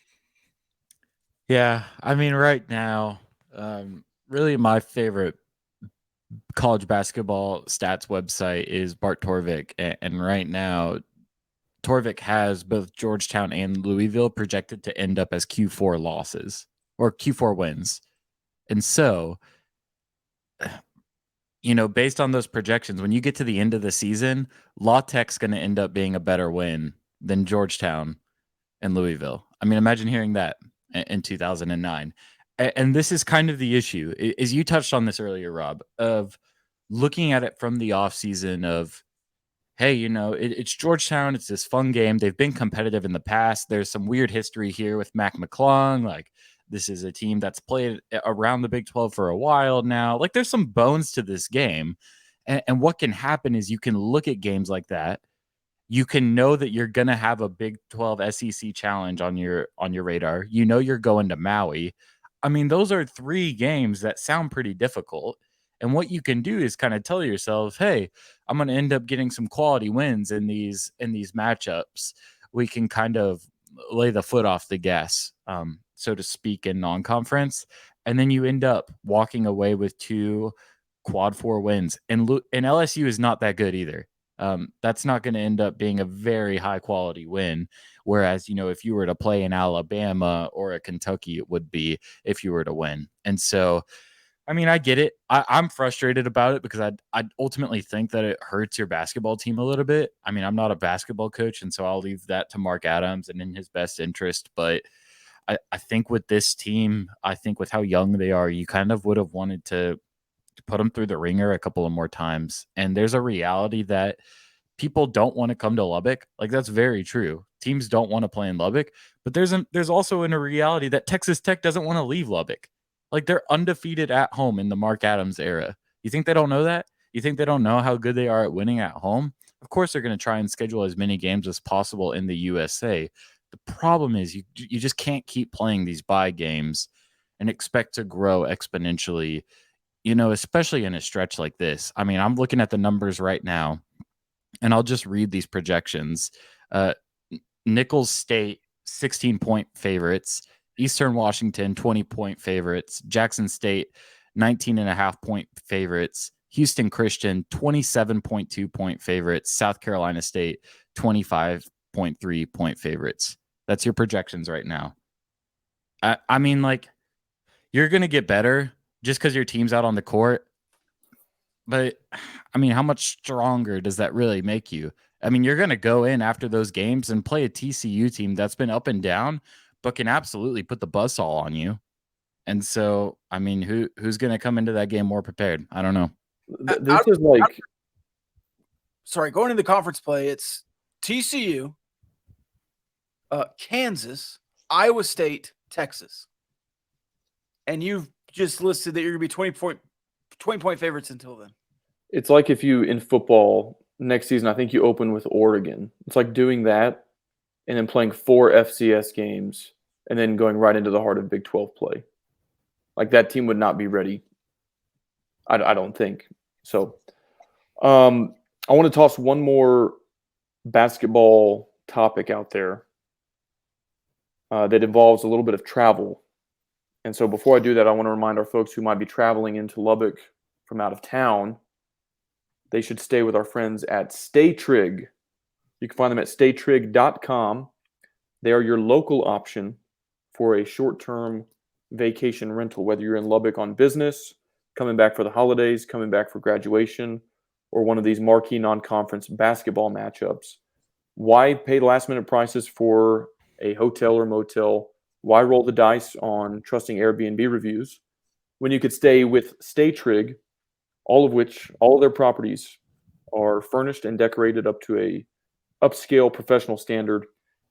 Yeah, I mean, right now, really my favorite college basketball stats website is Bart Torvik, and right now, Torvik has both Georgetown and Louisville projected to end up as Q4 losses or Q4 wins. And so, based on those projections, when you get to the end of the season, La Tech's going to end up being a better win than Georgetown and Louisville. I mean, imagine hearing that in 2009. And this is kind of the issue, is you touched on this earlier, Rob, of looking at it from the offseason of, hey, it's Georgetown. It's this fun game. They've been competitive in the past. There's some weird history here with Mac McClung. Like, this is a team that's played around the Big 12 for a while now. Like, there's some bones to this game. And what can happen is you can look at games like that. You can know that you're going to have a Big 12 SEC challenge on your radar. You're going to Maui. I mean, those are 3 games that sound pretty difficult. And what you can do is kind of tell yourself, hey, I'm going to end up getting some quality wins in these matchups. We can kind of lay the foot off the gas, so to speak, in non-conference. And then you end up walking away with 2 quad 4 wins. And LSU is not that good either. That's not going to end up being a very high quality win. Whereas, if you were to play in Alabama or a Kentucky, it would be if you were to win. And so, I mean, I get it. I'm frustrated about it because I ultimately think that it hurts your basketball team a little bit. I mean, I'm not a basketball coach, and so I'll leave that to Mark Adams and in his best interest. But I think with this team, I think with how young they are, you kind of would have wanted to put them through the ringer a couple of more times. And there's a reality that people don't want to come to Lubbock. Like, that's very true. Teams don't want to play in Lubbock, but there's also a reality that Texas Tech doesn't want to leave Lubbock. Like, they're undefeated at home in the Mark Adams era. You think they don't know that? You think they don't know how good they are at winning at home? Of course, they're going to try and schedule as many games as possible in the USA. The problem is you just can't keep playing these bye games and expect to grow exponentially, especially in a stretch like this. I mean, I'm looking at the numbers right now, and I'll just read these projections. Nicholls State, 16-point favorites. Eastern Washington, 20-point favorites. Jackson State, 19.5-point favorites. Houston Christian, 27.2-point favorites. South Carolina State, 25.3-point favorites. That's your projections right now. I mean, like, you're going to get better just because your team's out on the court. But, I mean, how much stronger does that really make you? I mean, you're going to go in after those games and play a TCU team that's been up and down, but can absolutely put the buzzsaw on you. And so, I mean, who's going to come into that game more prepared? I don't know. This is like... Sorry, going into conference play, it's TCU, Kansas, Iowa State, Texas. And you've just listed that you're going to be 20-point favorites until then. It's like if you, in football, next season, I think you open with Oregon. It's like doing that and then playing 4 FCS games and then going right into the heart of Big 12 play. Like, that team would not be ready, I don't think. So I want to toss one more basketball topic out there that involves a little bit of travel. And so before I do that, I want to remind our folks who might be traveling into Lubbock from out of town, they should stay with our friends at StayTrig. You can find them at staytrig.com. They are your local option for a short-term vacation rental, whether you're in Lubbock on business, coming back for the holidays, coming back for graduation, or one of these marquee non-conference basketball matchups. Why pay last-minute prices for a hotel or motel? Why roll the dice on trusting Airbnb reviews when you could stay with StayTrig, all of their properties are furnished and decorated up to a upscale professional standard.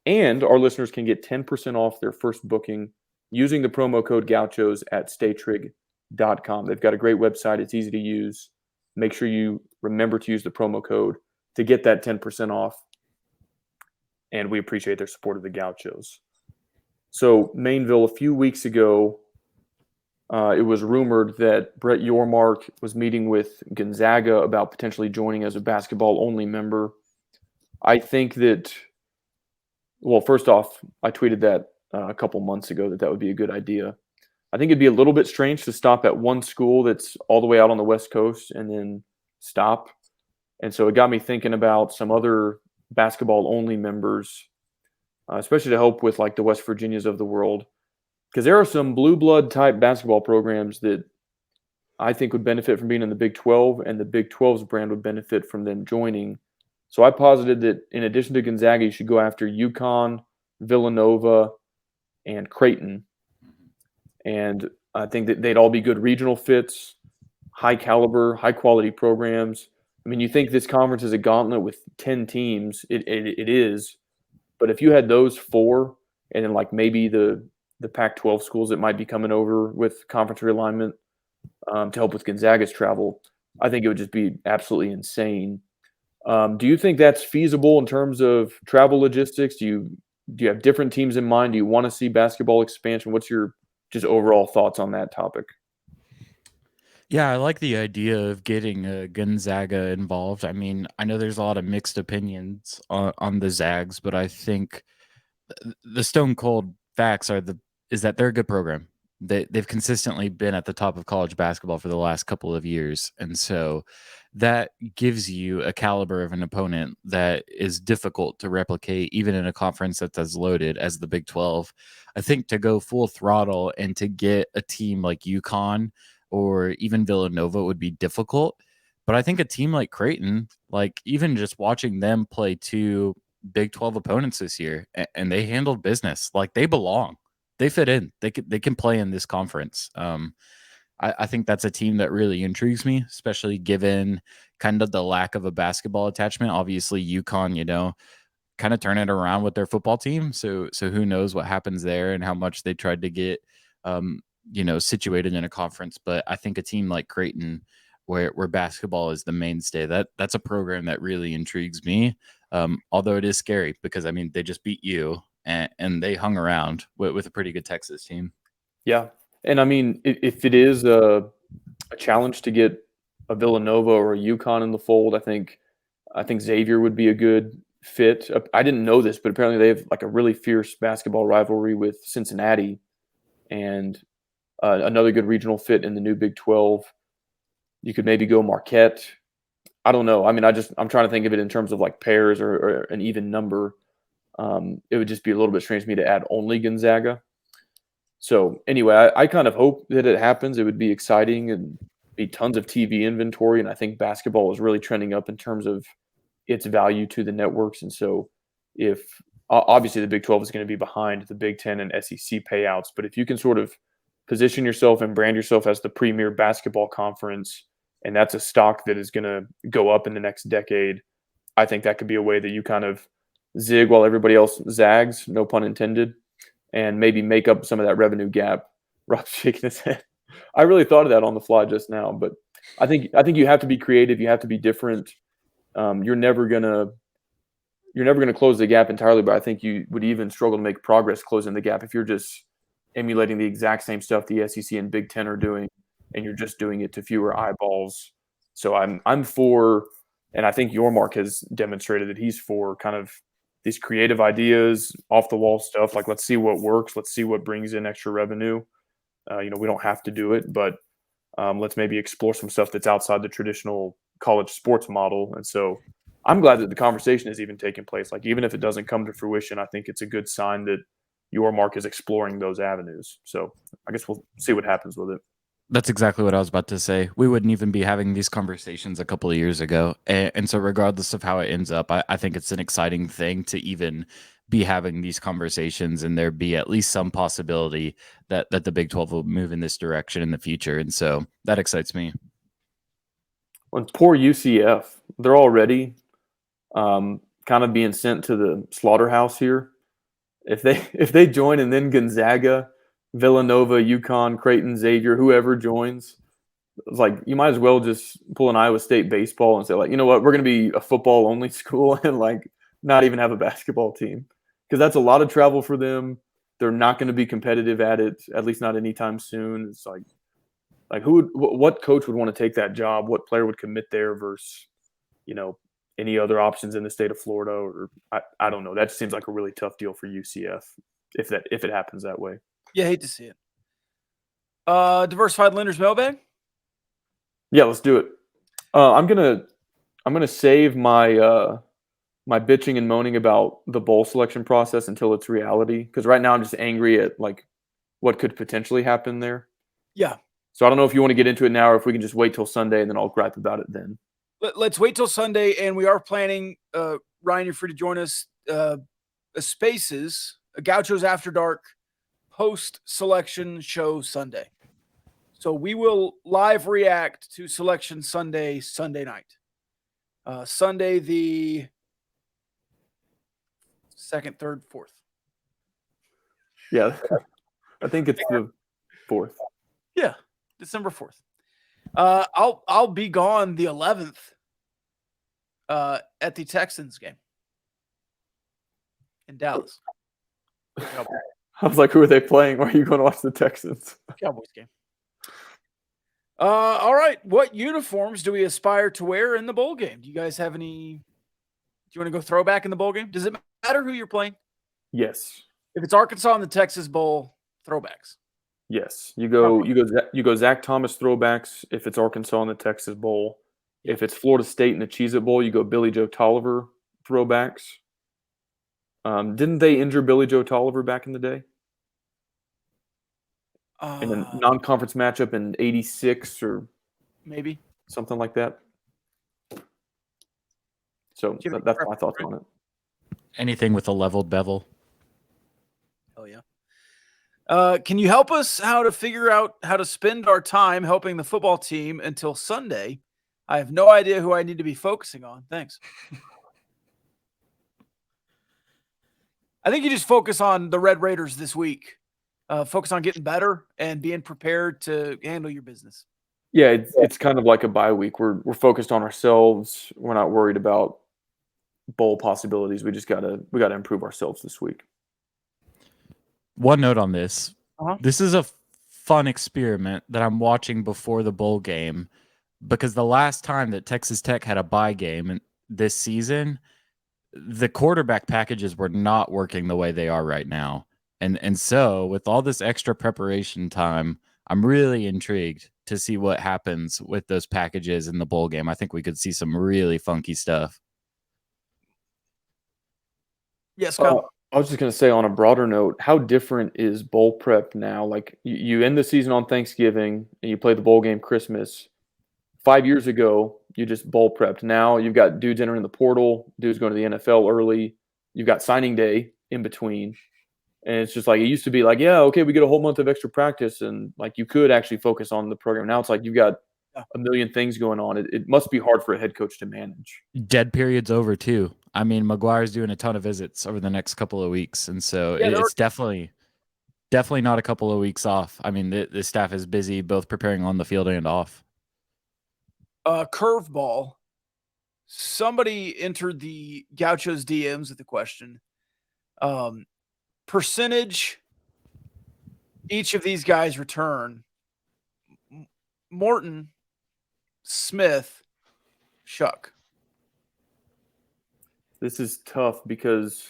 And our listeners can get 10% off their first booking using the promo code Gauchos at staytrig.com. They've got a great website. It's easy to use. Make sure you remember to use the promo code to get that 10% off. And we appreciate their support of the Gauchos. So Mainville, a few weeks ago, it was rumored that Brett Yormark was meeting with Gonzaga about potentially joining as a basketball-only member. I think that, well, first off, I tweeted that a couple months ago that would be a good idea. I think it'd be a little bit strange to stop at one school that's all the way out on the West Coast and then stop. And so it got me thinking about some other basketball-only members, especially to help with like the West Virginias of the world. Because there are some blue blood type basketball programs that I think would benefit from being in the Big 12, and the Big 12's brand would benefit from them joining. So I posited that in addition to Gonzaga, you should go after UConn, Villanova, and Creighton. And I think that they'd all be good regional fits, high caliber, high quality programs. I mean, you think this conference is a gauntlet with 10 teams. It is. But if you had those 4 and then like maybe the Pac-12 schools that might be coming over with conference realignment to help with Gonzaga's travel, I think it would just be absolutely insane. Do you think that's feasible in terms of travel logistics? Do you have different teams in mind? Do you want to see basketball expansion? What's your just overall thoughts on that topic? Yeah, I like the idea of getting Gonzaga involved. I mean, I know there's a lot of mixed opinions on the Zags, but I think the stone cold facts is that they're a good program. They've consistently been at the top of college basketball for the last couple of years. And so that gives you a caliber of an opponent that is difficult to replicate, even in a conference that's as loaded as the Big 12. I think to go full throttle and to get a team like UConn or even Villanova would be difficult. But I think a team like Creighton, like even just watching them play 2 Big 12 opponents this year, and they handled business. Like they belong. They fit in. They can play in this conference. I think that's a team that really intrigues me, especially given kind of the lack of a basketball attachment. Obviously, UConn, kind of turn it around with their football team. So who knows what happens there and how much they tried to get, situated in a conference. But I think a team like Creighton, where basketball is the mainstay, that's a program that really intrigues me. Although it is scary because, I mean, they just beat you and they hung around with a pretty good Texas team. Yeah. And I mean, if it is a challenge to get a Villanova or a UConn in the fold, I think Xavier would be a good fit. I didn't know this, but apparently they have like a really fierce basketball rivalry with Cincinnati, and another good regional fit in the new Big 12. You could maybe go Marquette. I don't know. I mean, I'm trying to think of it in terms of like pairs or an even number. It would just be a little bit strange to me to add only Gonzaga. So anyway, I kind of hope that it happens. It would be exciting and be tons of TV inventory. And I think basketball is really trending up in terms of its value to the networks. And so if obviously the Big 12 is going to be behind the Big 10 and SEC payouts, but if you can sort of position yourself and brand yourself as the premier basketball conference, and that's a stock that is going to go up in the next decade, I think that could be a way that you kind of zig while everybody else zags, no pun intended, and maybe make up some of that revenue gap. Rob's shaking his head. I really thought of that on the fly just now, but I think you have to be creative. You have to be different. You're never gonna close the gap entirely, but I think you would even struggle to make progress closing the gap if you're just emulating the exact same stuff the SEC and Big 10 are doing, and you're just doing it to fewer eyeballs. So I'm for, and I think Yormark has demonstrated that he's for kind of these creative ideas, off the wall stuff. Like, let's see what works. Let's see what brings in extra revenue. We don't have to do it, but let's maybe explore some stuff that's outside the traditional college sports model. And so I'm glad that the conversation is even taking place. Like, even if it doesn't come to fruition, I think it's a good sign that Yormark is exploring those avenues. So I guess we'll see what happens with it. That's exactly what I was about to say. We wouldn't even be having these conversations a couple of years ago. And so regardless of how it ends up, I think it's an exciting thing to even be having these conversations and there be at least some possibility that the Big 12 will move in this direction in the future. And so that excites me. Well, poor UCF. They're already kind of being sent to the slaughterhouse here. If they join and then Gonzaga, Villanova, UConn, Creighton, Xavier, whoever joins, it's like you might as well just pull an Iowa State baseball and say, like, you know what, we're going to be a football only school and like not even have a basketball team, because that's a lot of travel for them. They're not going to be competitive at it, at least not anytime soon. It's like what coach would want to take that job? What player would commit there versus, any other options in the state of Florida? Or I don't know. That just seems like a really tough deal for UCF if it happens that way. Yeah, I hate to see it. Diversified Lenders mailbag. Yeah, let's do it. I'm gonna save my my bitching and moaning about the bowl selection process until it's reality, because right now I'm just angry at like what could potentially happen there. Yeah. So I don't know if you want to get into it now or if we can just wait till Sunday and then I'll gripe about it then. Let's wait till Sunday, and we are planning. Ryan, you're free to join us. A Spaces, a Gauchos After Dark post-selection show Sunday. So we will live react to Selection Sunday night. Sunday the 2nd, 3rd, 4th. Yeah, I think it's the 4th. Yeah, December 4th. I'll be gone the 11th at the Texans game in Dallas. I was like, who are they playing? Why are you going to watch the Texans? Cowboys game. All right. What uniforms do we aspire to wear in the bowl game? Do you guys have any? Do you want to go throwback in the bowl game? Does it matter who you're playing? Yes. If it's Arkansas in the Texas Bowl, throwbacks. Yes. You go Zach Thomas throwbacks if it's Arkansas in the Texas Bowl. If it's Florida State in the Cheez-It Bowl, you go Billy Joe Tolliver throwbacks. Didn't they injure Billy Joe Tolliver back in the day? In a non-conference matchup in '86 or maybe something like that. So that's my thoughts on it. Anything with a leveled bevel. Oh yeah. Can you help us how to figure out how to spend our time helping the football team until Sunday? I have no idea who I need to be focusing on. Thanks. I think you just focus on the Red Raiders this week. Focus on getting better and being prepared to handle your business. Yeah, it's kind of like a bye week. We're focused on ourselves. We're not worried about bowl possibilities. We just gotta improve ourselves this week. One note on this. Uh-huh. This is a fun experiment that I'm watching before the bowl game, because the last time that Texas Tech had a bye game this season, the quarterback packages were not working the way they are right now. And so with all this extra preparation time, I'm really intrigued to see what happens with those packages in the bowl game. I think we could see some really funky stuff. Yes, Kyle. I was just going to say, on a broader note, how different is bowl prep now? Like you end the season on Thanksgiving and you play the bowl game Christmas. 5 years ago, you just bowl prepped. Now you've got dudes entering the portal, dudes going to the NFL early. You've got signing day in between. And it's just like, it used to be like, yeah, okay, we get a whole month of extra practice and like you could actually focus on the program. Now it's like you've got a million things going on. It must be hard for a head coach to manage. Dead period's over too. I mean, McGuire's doing a ton of visits over the next couple of weeks. And so it's definitely not a couple of weeks off. I mean, the staff is busy both preparing on the field and off. Curveball. Somebody entered the Gauchos DMs with the question. Percentage each of these guys return. Morton, Smith, Shuck. This is tough because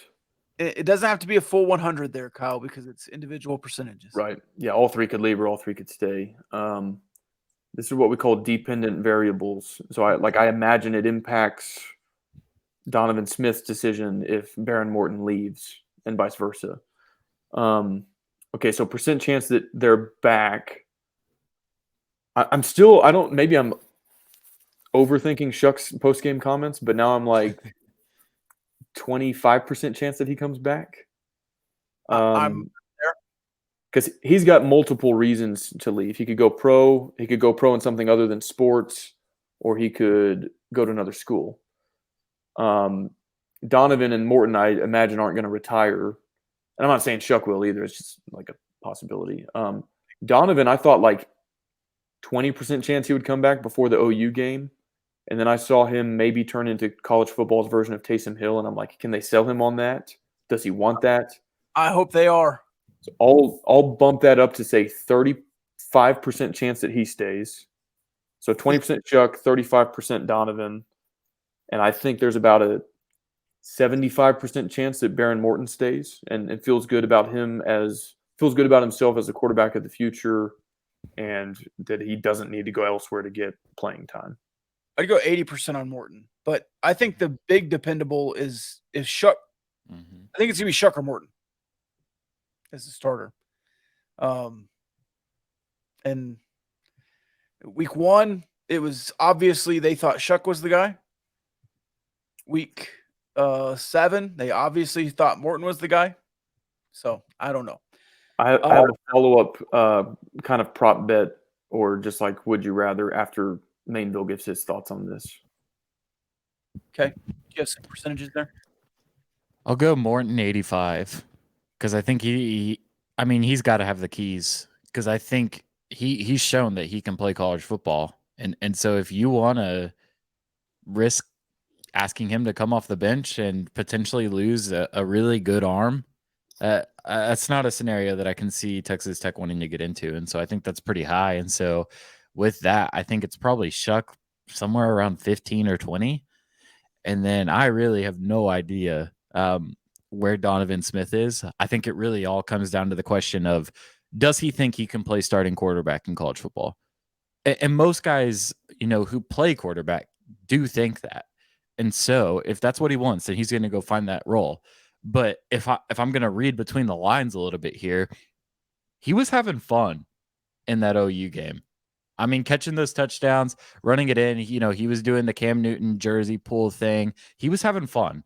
it doesn't have to be a full 100 there, Kyle, because it's individual percentages. Right. Yeah, all three could leave or all three could stay. This is what we call dependent variables. So I imagine it impacts Donovan Smith's decision if Baron Morton leaves and vice versa. Okay, so percent chance that they're back. Maybe I'm overthinking Shuck's post-game comments, but now I'm like 25% chance that he comes back. I'm there. Because he's got multiple reasons to leave. He could go pro. He could go pro in something other than sports, or he could go to another school. Donovan and Morton, I imagine, aren't going to retire. And I'm not saying Shuck will either. It's just like a possibility. Donovan, I thought like 20% chance he would come back before the OU game. And then I saw him maybe turn into college football's version of Taysom Hill. And I'm like, can they sell him on that? Does he want that? I hope they are. So I'll bump that up to say 35% chance that he stays. So 20% Chuck, 35% Donovan. And I think there's about a 75% chance that Baron Morton stays and feels good about himself as a quarterback of the future, and that he doesn't need to go elsewhere to get playing time. I'd go 80% on Morton, but I think the big dependable is Shuck. Mm-hmm. I think it's gonna be Shuck or Morton as the starter. And week 1, it was obviously they thought Shuck was the guy. Week 7, they obviously thought Morton was the guy. So I don't know. I have a follow-up kind of prop bet, or just like would you rather, after Mainville gives his thoughts on this. Okay. You have some percentages there? I'll go Morton 85 because I think he's got to have the keys, because I think he's shown that he can play college football. And so if you want to risk asking him to come off the bench and potentially lose a really good arm, that's not a scenario that I can see Texas Tech wanting to get into. And so I think that's pretty high. And so with that, I think it's probably Shuck somewhere around 15 or 20. And then I really have no idea where Donovan Smith is. I think it really all comes down to the question of, does he think he can play starting quarterback in college football? And most guys, who play quarterback do think that. And so if that's what he wants, then he's going to go find that role. But if I'm going to read between the lines a little bit here, he was having fun in that OU game. I mean, catching those touchdowns, running it in, he was doing the Cam Newton jersey pull thing. He was having fun.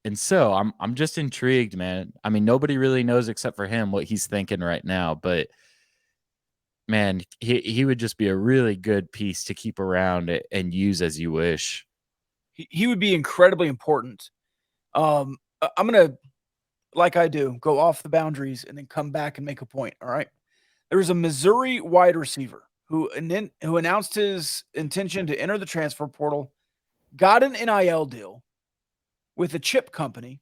And so I'm just intrigued, man. I mean, nobody really knows except for him what he's thinking right now. But, man, he would just be a really good piece to keep around and use as you wish. He would be incredibly important. I'm going to, like I do, go off the boundaries and then come back and make a point, all right? There was a Missouri wide receiver who announced his intention to enter the transfer portal, got an NIL deal with a chip company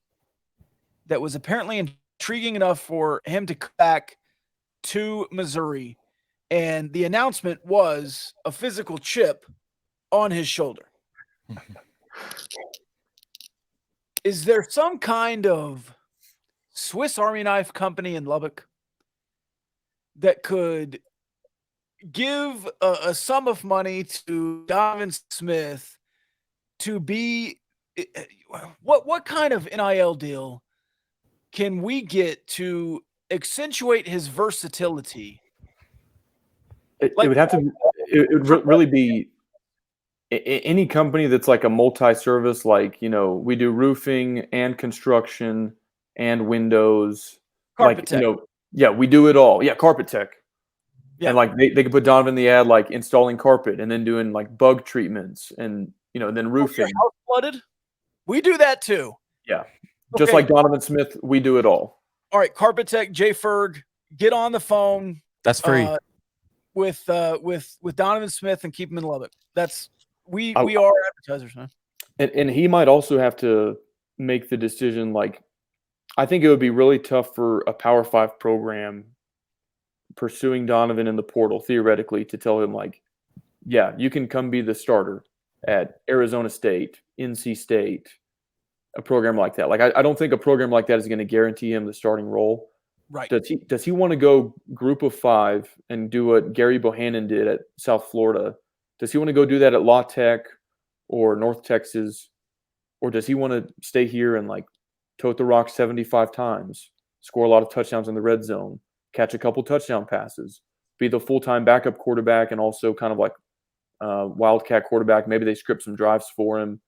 that was apparently intriguing enough for him to come back to Missouri. And the announcement was a physical chip on his shoulder. Is there some kind of Swiss Army knife company in Lubbock that could give a sum of money to Donovan Smith to be what kind of NIL deal can we get to accentuate his versatility? It would have to. It would really be any company that's like a multi-service, like we do roofing and construction and windows. Carpet Tech. We do it all. Yeah, Carpet Tech. Yeah. And like they could put Donovan in the ad, like installing carpet and then doing like bug treatments and then roofing. House flooded? We do that too. Yeah. Just like Donovan Smith, we do it all. All right, Carpet Tech, Jay Ferg, get on the phone. That's free. With Donovan Smith and keep him in Lubbock. We are advertisers, man. And he might also have to make the decision. Like, I think it would be really tough for a Power 5 program pursuing Donovan in the portal, theoretically, to tell him, like, yeah, you can come be the starter at Arizona State, NC State, a program like that. Like, I don't think a program like that is going to guarantee him the starting role. Right. Does he want to go group of 5 and do what Gary Bohannon did at South Florida? Does he want to go do that at La Tech or North Texas? Or does he want to stay here and like tote the rock 75 times, score a lot of touchdowns in the red zone, catch a couple touchdown passes, be the full-time backup quarterback and also kind of like wildcat quarterback? Maybe they script some drives for him.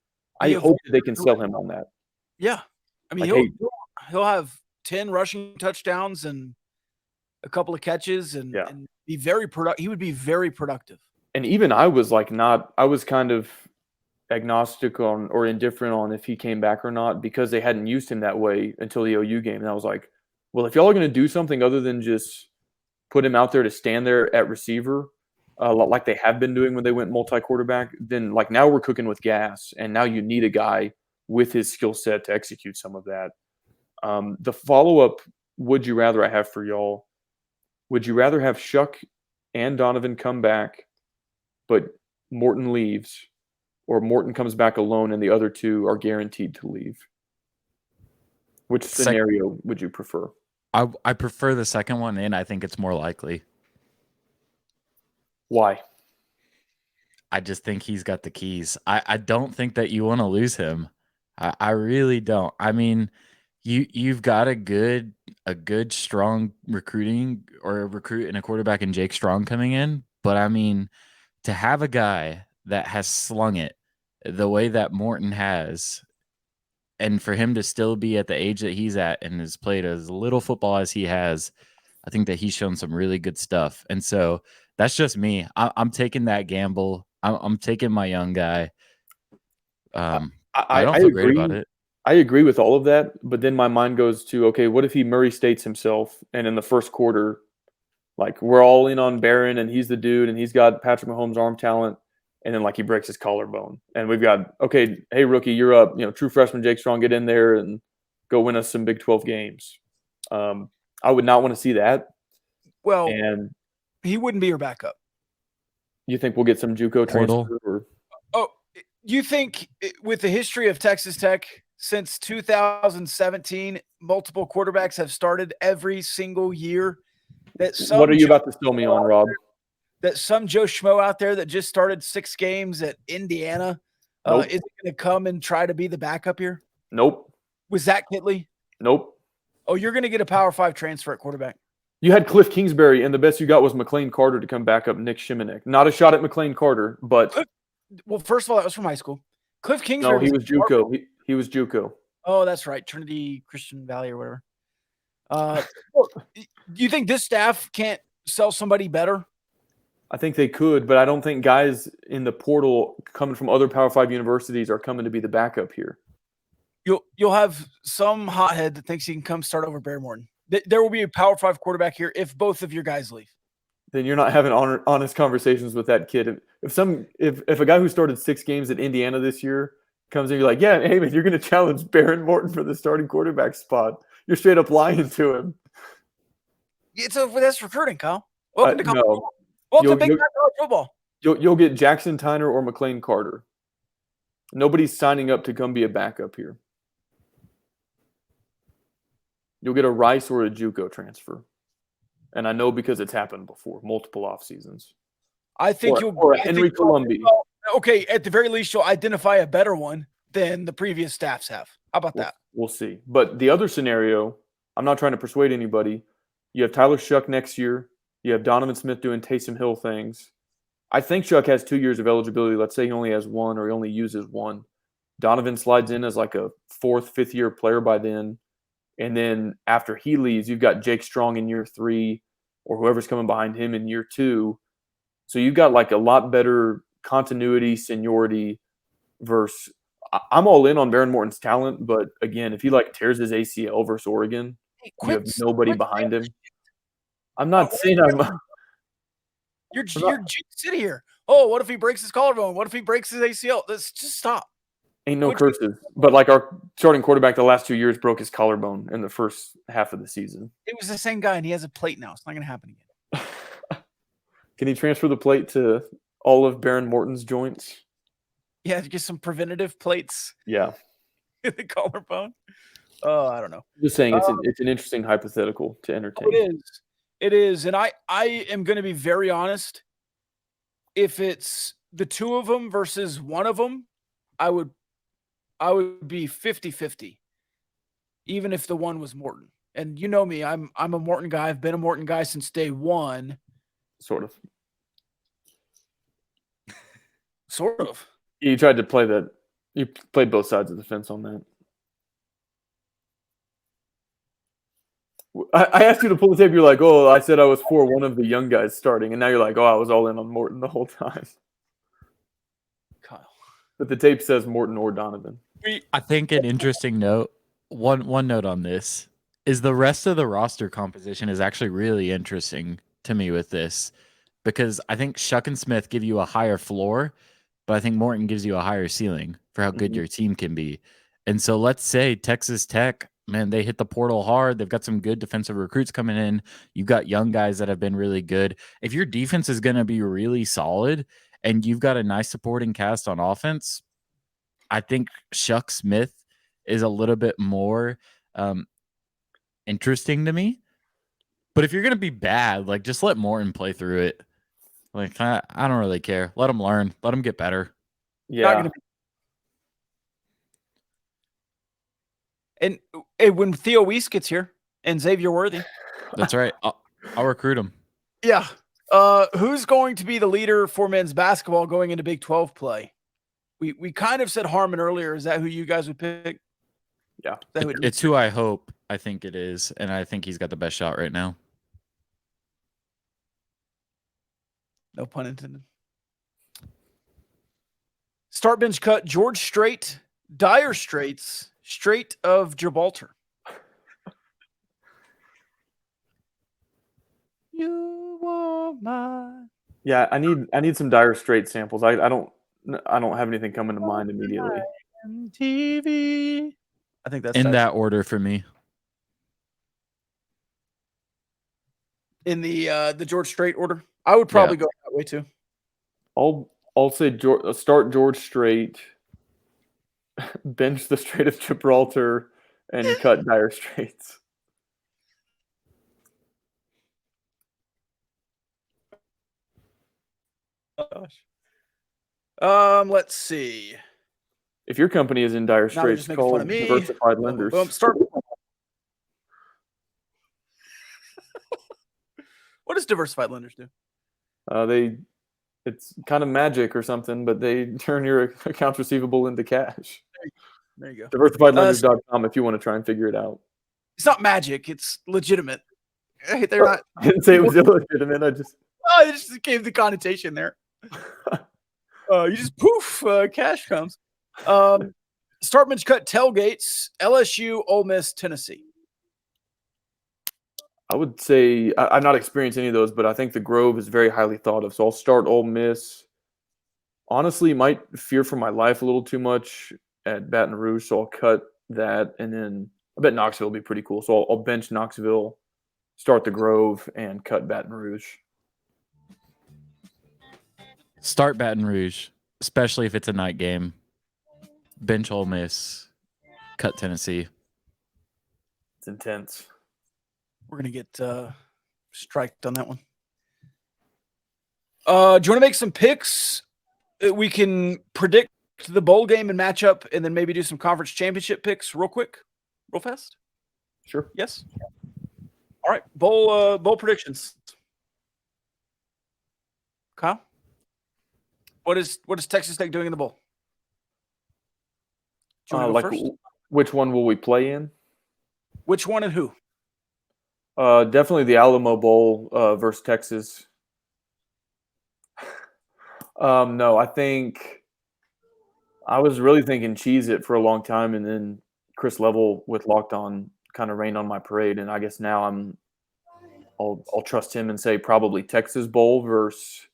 I hope that they can sell him on that. Yeah. I mean, he'll have 10 rushing touchdowns and a couple of catches and be very productive. He would be very productive. And even I was like I was kind of agnostic on or indifferent on if he came back or not because they hadn't used him that way until the OU game. And I was like, well, if y'all are going to do something other than just put him out there to stand there at receiver, like they have been doing when they went multi-quarterback, then like now we're cooking with gas, and now you need a guy with his skill set to execute some of that. The follow-up, would you rather I have for y'all? Would you rather have Shuck and Donovan come back, but Morton leaves, or Morton comes back alone and the other two are guaranteed to leave? Which scenario would you prefer? I prefer the second one, and I think it's more likely. Why? I just think he's got the keys. I don't think that you want to lose him. I really don't. I mean, you've got a good strong recruit and a quarterback in Jake Strong coming in, but I mean, to have a guy that has slung it the way that Morton has, and for him to still be at the age that he's at and has played as little football as he has, I think that he's shown some really good stuff. And so that's just me. I'm taking that gamble. I'm taking my young guy. I don't feel great about it. I agree with all of that, but then my mind goes to, okay, what if he Murray States himself, and in the first quarter, like we're all in on Barron and he's the dude and he's got Patrick Mahomes' arm talent, and then like he breaks his collarbone, and we've got, okay, hey rookie, you're up, true freshman Jake Strong, get in there and go win us some Big 12 games. I would not want to see that. Well, and he wouldn't be your backup. You think we'll get some JUCO transfer? Oh, you think with the history of Texas Tech since 2017, multiple quarterbacks have started every single year? What are you about to sell me on, Rob? That some Joe Schmo out there that just started 6 games at Indiana nope. Isn't going to come and try to be the backup here? Nope. Was Zach Kitley? Nope. Oh, you're going to get a Power 5 transfer at quarterback. You had Cliff Kingsbury, and the best you got was McLean Carter to come back up Nick Shimonek. Not a shot at McLean Carter, but well, first of all, that was from high school. Cliff Kingsbury. No, he was JUCO. He was JUCO. Oh, that's right, Trinity Christian Valley or whatever. Do you think this staff can't sell somebody better? I think they could, but I don't think guys in the portal coming from other Power 5 universities are coming to be the backup here. You'll have some hothead that thinks he can come start over Bear Morton. There will be a Power 5 quarterback here if both of your guys leave. Then you're not having honest conversations with that kid. If a guy who started 6 games at Indiana this year comes in, you're like, yeah, hey man, you're going to challenge Baron Morton for the starting quarterback spot. You're straight up lying to him. That's recruiting, Kyle. Welcome to college. No. Welcome to Big Back College football. You'll get Jackson Tyner or McLean Carter. Nobody's signing up to come be a backup here. You'll get a Rice or a JUCO transfer. And I know because it's happened before, multiple off seasons. I think or Henry Columbi. Okay, at the very least, you'll identify a better one than the previous staffs have. How about that? We'll see. But the other scenario, I'm not trying to persuade anybody. You have Tyler Shuck next year. You have Donovan Smith doing Taysom Hill things. I think Shuck has 2 years of eligibility. Let's say he only has 1 or he only uses 1. Donovan slides in as like a 4th, 5th year player by then. And then after he leaves, you've got Jake Strong in year 3 or whoever's coming behind him in year 2. So you've got like a lot better continuity, seniority versus I'm all in on Baron Morton's talent. But again, if he like tears his ACL versus Oregon, you have nobody behind him. I'm not saying You're sitting here. Oh, what if he breaks his collarbone? What if he breaks his ACL? Let's just stop. Ain't no curses. But like our starting quarterback the last 2 years broke his collarbone in the first half of the season. It was the same guy, and he has a plate now. It's not going to happen again. Can he transfer the plate to all of Baron Morton's joints? Yeah, get some preventative plates. Yeah. In the collarbone. Oh, I don't know. Just saying, it's an interesting hypothetical to entertain. It is. And I am going to be very honest. If it's the 2 of them versus 1 of them, I would be 50-50, even if the 1 was Morton. And you know me, I'm a Morton guy. I've been a Morton guy since day 1. Sort of. Sort of. You tried to play that. You played both sides of the fence on that. I asked you to pull the tape. You're like, oh, I said I was for one of the young guys starting. And now you're like, oh, I was all in on Morton the whole time. Kyle. But the tape says Morton or Donovan. I think an interesting note, one note on this is the rest of the roster composition is actually really interesting to me with this, because I think Shuck and Smith give you a higher floor, but I think Morton gives you a higher ceiling for how good your team can be. And so let's say Texas Tech, man, they hit the portal hard. They've got some good defensive recruits coming in. You've got young guys that have been really good. If your defense is going to be really solid and you've got a nice supporting cast on offense, I think Shuck Smith is a little bit more interesting to me. But if you're going to be bad, like, just let Morton play through it. Like, I don't really care. Let him learn. Let him get better. Yeah. And when Theo Weiss gets here and Xavier Worthy. That's right. I'll recruit him. Yeah. Who's going to be the leader for men's basketball going into Big 12 play? We kind of said Harmon earlier. Is that who you guys would pick? Yeah. It's who I hope. I think it is. And I think he's got the best shot right now. No pun intended. Start bench cut. George Strait, Dire Straits, Strait of Gibraltar. You are mine. Yeah, I need some Dire Straits samples. I don't have anything coming to mind immediately. TV. I think that's in that order for me. In the George Strait order. I would probably go that way too. I'll say start George Strait, bench the Strait of Gibraltar, and cut Dire Straits. Gosh. Let's see. If your company is in dire straits, call Diversified Lenders. Start. What does Diversified Lenders do? It's kind of magic or something, but they turn your accounts receivable into cash. There you go. DiversifiedLenders.com if you want to try and figure it out. It's not magic. It's legitimate. They're not. I didn't say it was illegitimate. I just gave the connotation there. You just poof, cash comes. Start bench cut tailgates, LSU, Ole Miss, Tennessee. I would say I've not experienced any of those, but I think the Grove is very highly thought of. So I'll start Ole Miss. Honestly, might fear for my life a little too much at Baton Rouge, so I'll cut that. And then I bet Knoxville will be pretty cool. So I'll bench Knoxville, start the Grove, and cut Baton Rouge. Start Baton Rouge, especially if it's a night game. Bench Ole Miss, cut Tennessee. It's intense. We're going to get striked on that one. Do you want to make some picks? We can predict the bowl game and matchup, and then maybe do some conference championship picks real quick, real fast. Sure. Yes. All right. Bowl predictions. Kyle, what is Texas Tech doing in the bowl? Which one will we play in? Which one and who? Definitely the Alamo Bowl versus Texas. No, I think I was really thinking Cheez-It for a long time, and then Chris Level with Locked On kind of rained on my parade, and I guess now I'll trust him and say probably Texas Bowl versus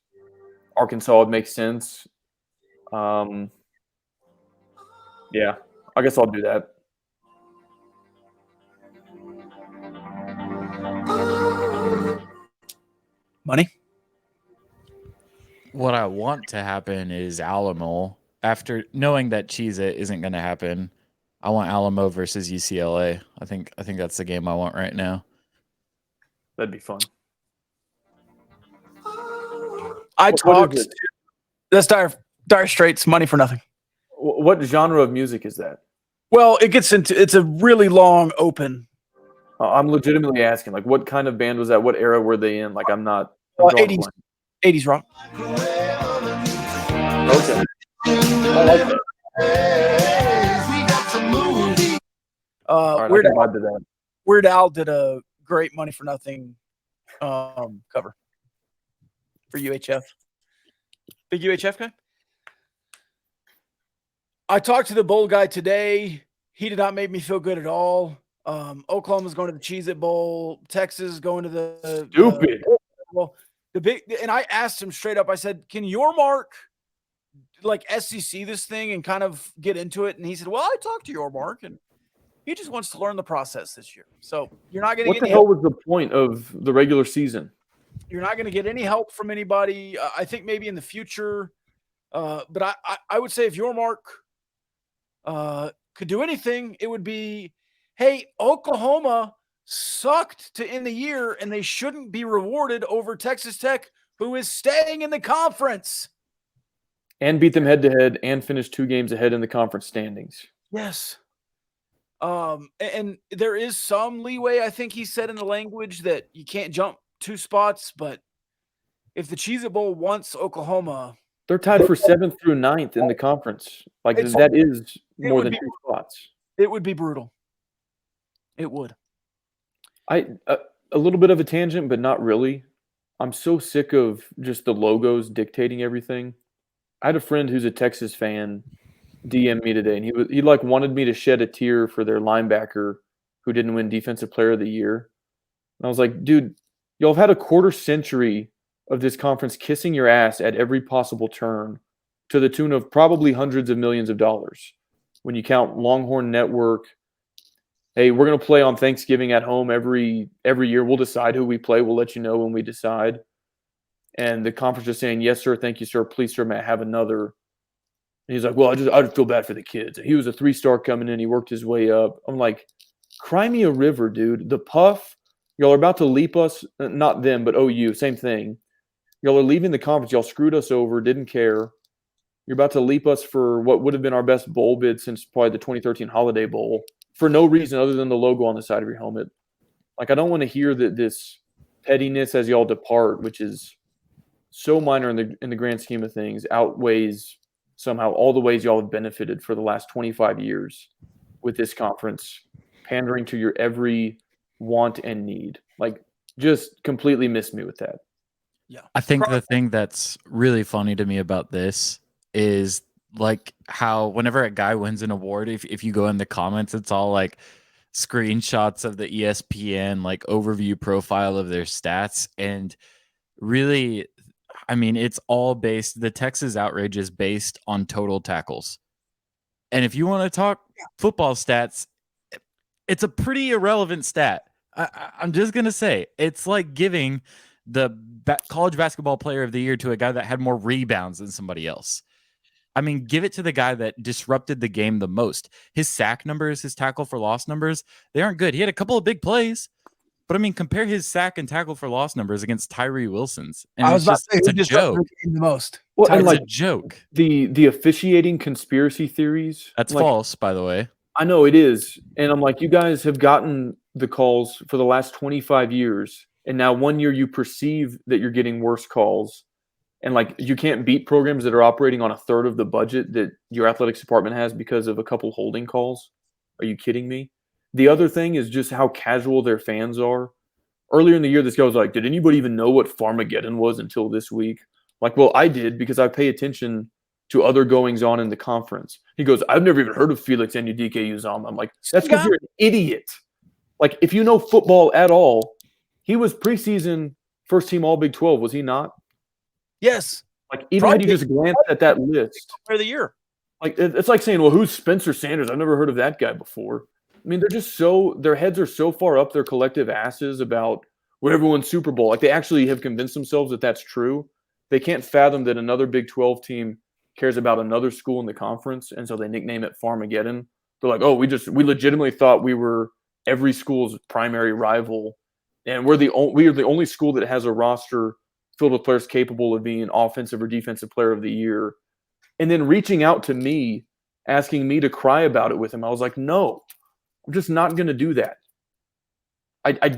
Arkansas would make sense. Yeah, I guess I'll do that. Money? What I want to happen is Alamo. After knowing that Cheez-It isn't going to happen, I want Alamo versus UCLA. I think that's the game I want right now. That'd be fun. That's Dire Straits, Money for Nothing. What genre of music is that? Well, it's a really long open. I'm legitimately asking, like, what kind of band was that? What era were they in? Like, I'm 80s rock. Okay. I like that. Weird Al did a great Money for Nothing cover for UHF. Big UHF guy? I talked to the bowl guy today. He did not make me feel good at all. Oklahoma's going to the Cheez-It Bowl. Texas is going to the Stupid. well, and I asked him straight up. I said, "Can Yormark like SEC this thing and kind of get into it?" And he said, "Well, I talked to Yormark, and he just wants to learn the process this year. So you're not going to What get the any hell help. was the point of the regular season? You're not going to get any help from anybody. I think maybe in the future, but I would say if Yormark could do anything, it would be, hey, Oklahoma sucked to end the year, and they shouldn't be rewarded over Texas Tech, who is staying in the conference. And beat them head-to-head and finish 2 games ahead in the conference standings. Yes. And there is some leeway, I think he said in the language, that you can't jump 2 spots, but if the Cheez-It Bowl wants Oklahoma, They're tied for 7th through 9th in the conference. Like, that is more than 2 spots. It would be brutal. It would. A little bit of a tangent, but not really. I'm so sick of just the logos dictating everything. I had a friend who's a Texas fan DM me today, and he wanted me to shed a tear for their linebacker who didn't win Defensive Player of the Year. And I was like, dude, y'all have had a quarter century of this conference kissing your ass at every possible turn to the tune of probably hundreds of millions of dollars. When you count Longhorn Network, hey, we're going to play on Thanksgiving at home every year. We'll decide who we play. We'll let you know when we decide. And the conference just saying, yes, sir, thank you, sir. Please, sir, may I have another? And he's like, well, I just feel bad for the kids. He was a 3-star coming in. He worked his way up. I'm like, cry me a river, dude. The Puff, y'all are about to leap us. Not them, but OU, same thing. Y'all are leaving the conference. Y'all screwed us over, didn't care. You're about to leap us for what would have been our best bowl bid since probably the 2013 Holiday Bowl for no reason other than the logo on the side of your helmet. Like, I don't want to hear that this pettiness as y'all depart, which is so minor in the grand scheme of things, outweighs somehow all the ways y'all have benefited for the last 25 years with this conference, pandering to your every want and need. Like, just completely missed me with that. Yeah. I think the thing that's really funny to me about this is like how whenever a guy wins an award, if you go in the comments, it's all like screenshots of the ESPN like overview profile of their stats. And really, I mean, it's all based, the Texas outrage is based on total tackles. And if you want to talk football stats, it's a pretty irrelevant stat. I'm just going to say, it's like giving the college basketball player of the year to a guy that had more rebounds than somebody else. I mean, give it to the guy that disrupted the game the most. His sack numbers, his tackle for loss numbers, they aren't good. He had a couple of big plays, but I mean, compare his sack and tackle for loss numbers against Tyree Wilson's. And I was about to say, it's a who disrupted joke. the game the most? Well, and It's like a joke. the officiating conspiracy theories. That's like, false, by the way. I know it is. And I'm like, you guys have gotten the calls for the last 25 years. And now 1 year you perceive that you're getting worse calls. And like, you can't beat programs that are operating on a third of the budget that your athletics department has because of a couple holding calls. Are you kidding me? The other thing is just how casual their fans are. Earlier in the year, this guy was like, did anybody even know what Farmageddon was until this week? Like, well, I did because I pay attention to other goings on in the conference. He goes, I've never even heard of Felix Anudike-Uzomah. I'm like, that's because you're an idiot. Like, if you know football at all, he was preseason first team All Big 12, was he not? Yes. Like, even had you just glanced at that list. Player of the year. Like, it's like saying, well, who's Spencer Sanders? I've never heard of that guy before. I mean, they're just their heads are so far up their collective asses about whatever won Super Bowl. Like, they actually have convinced themselves that that's true. They can't fathom that another Big 12 team cares about another school in the conference, and so they nickname it Farmageddon. They're like, oh, we legitimately thought we were every school's primary rival, and we are the only school that has a roster filled with players capable of being offensive or defensive player of the year. And then reaching out to me, asking me to cry about it with him. I was like, no, I'm just not going to do that. I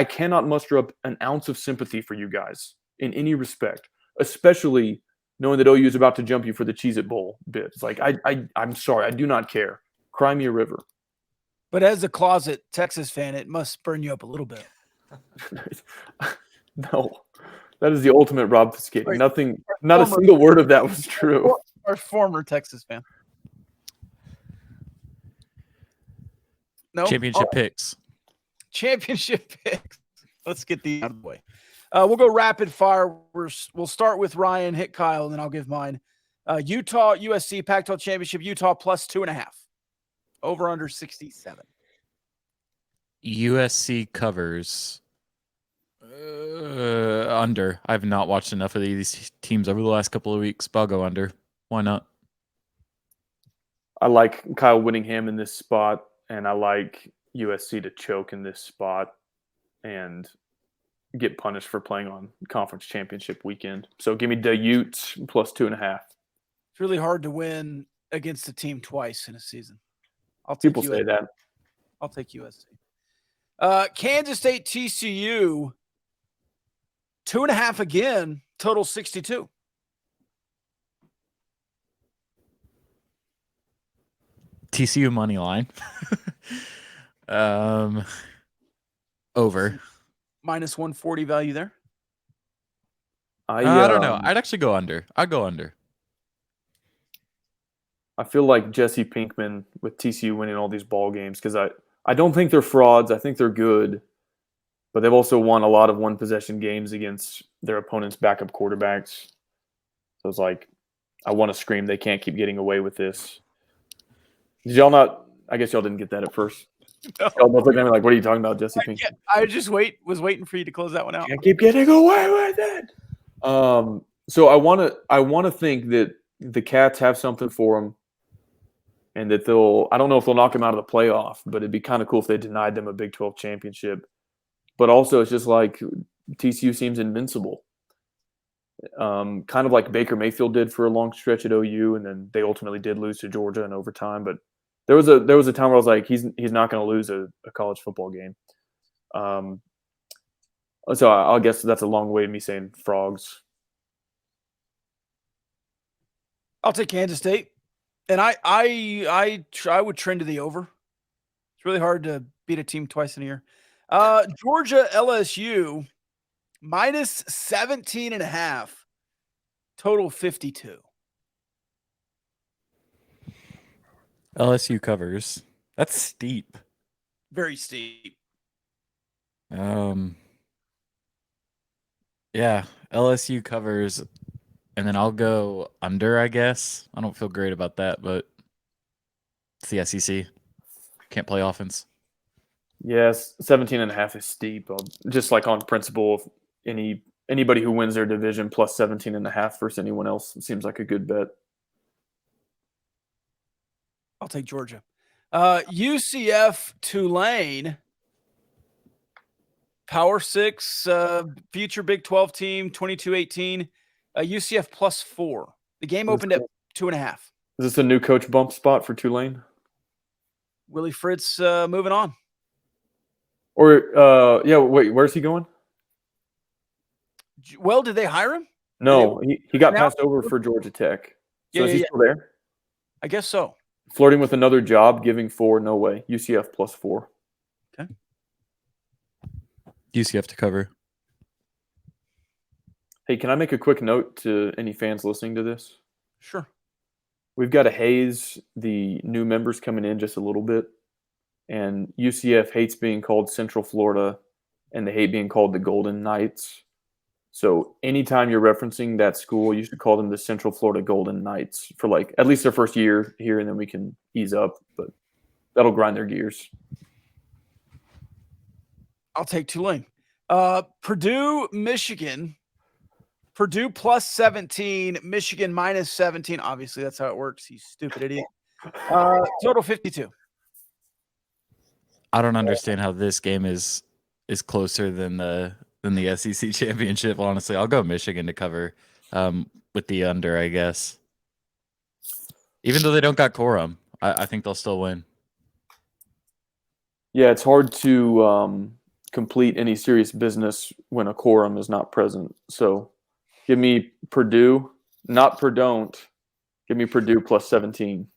cannot muster up an ounce of sympathy for you guys in any respect, especially knowing that OU is about to jump you for the Cheez-It Bowl bid. It's like, I'm sorry, I do not care. Cry me a river. But as a closet Texas fan, it must burn you up a little bit. No, that is the ultimate obfuscating. Right. Nothing, not a single word of that was true. Or former Texas fan. No. Championship All right. picks. Championship picks. Let's get these out of the way. We'll go rapid fire. We'll start with Ryan, hit Kyle, and then I'll give mine. Utah, USC, Pac-12 Championship, Utah plus 2.5. Over under 67. USC covers under. I've not watched enough of these teams over the last couple of weeks, but I'll go under. Why not? I like Kyle Whittingham in this spot, and I like USC to choke in this spot and get punished for playing on conference championship weekend. So give me the Utes plus 2.5. It's really hard to win against a team twice in a season. I'll take People say USC. that. I'll take USC. Kansas State, TCU, 2.5 again, total 62. TCU money line. Over. Minus 140 value there. I don't know. I'd actually go under. I'd go under. I feel like Jesse Pinkman with TCU winning all these ball games because I don't think they're frauds. I think they're good, but they've also won a lot of one-possession games against their opponent's backup quarterbacks. So it's like, I want to scream they can't keep getting away with this. Did y'all not? I guess y'all didn't get that at first. No. Y'all both looked at me like, what are you talking about, Jesse Pinkman? I just was waiting for you to close that one out. Can't keep getting away with it. So I want to think that the Cats have something for them, and that I don't know if they'll knock them out of the playoff, but it'd be kind of cool if they denied them a Big 12 championship. But also, it's just like TCU seems invincible. Kind of like Baker Mayfield did for a long stretch at OU, and then they ultimately did lose to Georgia in overtime. But there was a time where I was like, he's not going to lose a college football game. So I guess that's a long way of me saying frogs. I'll take Kansas State, and I would trend to the over. It's really hard to beat a team twice in a year. Georgia LSU minus 17.5, total 52. LSU covers. That's steep. Very steep. Yeah, LSU covers, and then I'll go under, I guess. I don't feel great about that, but it's the SEC. Can't play offense. Yes, 17.5 is steep. Just like on principle, if anybody who wins their division plus 17.5 versus anyone else, it seems like a good bet. I'll take Georgia. UCF Tulane, Power 6, future Big 12 team, 22-18. UCF plus 4. The game opened at 2.5. Is this a new coach bump spot for Tulane? Willie Fritz moving on. Or, wait, where's he going? Well, did they hire him? No, he got passed over for Georgia Tech. So is he still there? I guess so. Flirting with another job, giving 4, no way. UCF plus 4. Okay. UCF to cover. Hey, can I make a quick note to any fans listening to this? Sure. We've got to haze the new members coming in just a little bit. And UCF hates being called Central Florida, and they hate being called the Golden Knights. So anytime you're referencing that school, you should call them the Central Florida Golden Knights for like at least their first year here, and then we can ease up. But that'll grind their gears. I'll take Tulane. Purdue, Michigan. Purdue plus 17, Michigan minus 17. Obviously, that's how it works. You stupid idiot. Total 52. I don't understand how this game is closer than the SEC championship. Honestly, I'll go Michigan to cover with the under, I guess. Even though they don't got Corum, I think they'll still win. Yeah, it's hard to complete any serious business when a quorum is not present. So give me Purdue, not Purdue. Give me Purdue plus 17.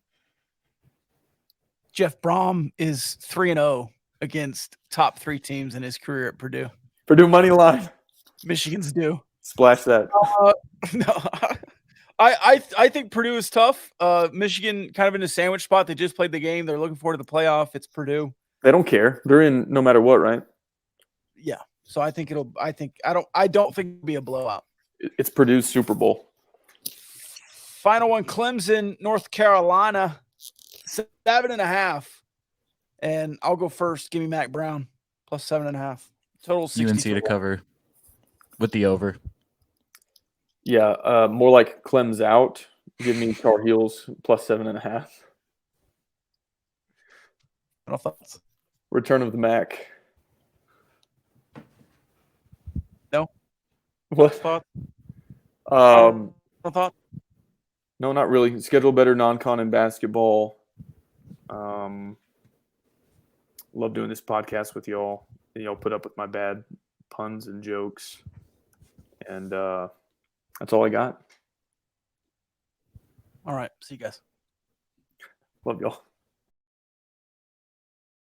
Jeff Brom is 3-0 against top 3 teams in his career at Purdue. Purdue money line. Michigan's due. Splash that. No, I think Purdue is tough. Michigan kind of in a sandwich spot. They just played the game. They're looking forward to the playoff. It's Purdue. They don't care. They're in no matter what, right? Yeah. So I think I don't think it'll be a blowout. It's Purdue's Super Bowl. Final one, Clemson, North Carolina, 7.5. And I'll go first. Give me Mac Brown plus 7.5. Total 60. UNC to cover with the over. Yeah, more like Clem's out. Give me Tar Heels plus 7.5. Final thoughts? Return of the Mac. No. What? Thought? Um, Final thought? no, not really. Schedule better non-con in basketball. Love doing this podcast with y'all. Y'all put up with my bad puns and jokes. And that's all I got. All right. See you guys. Love y'all.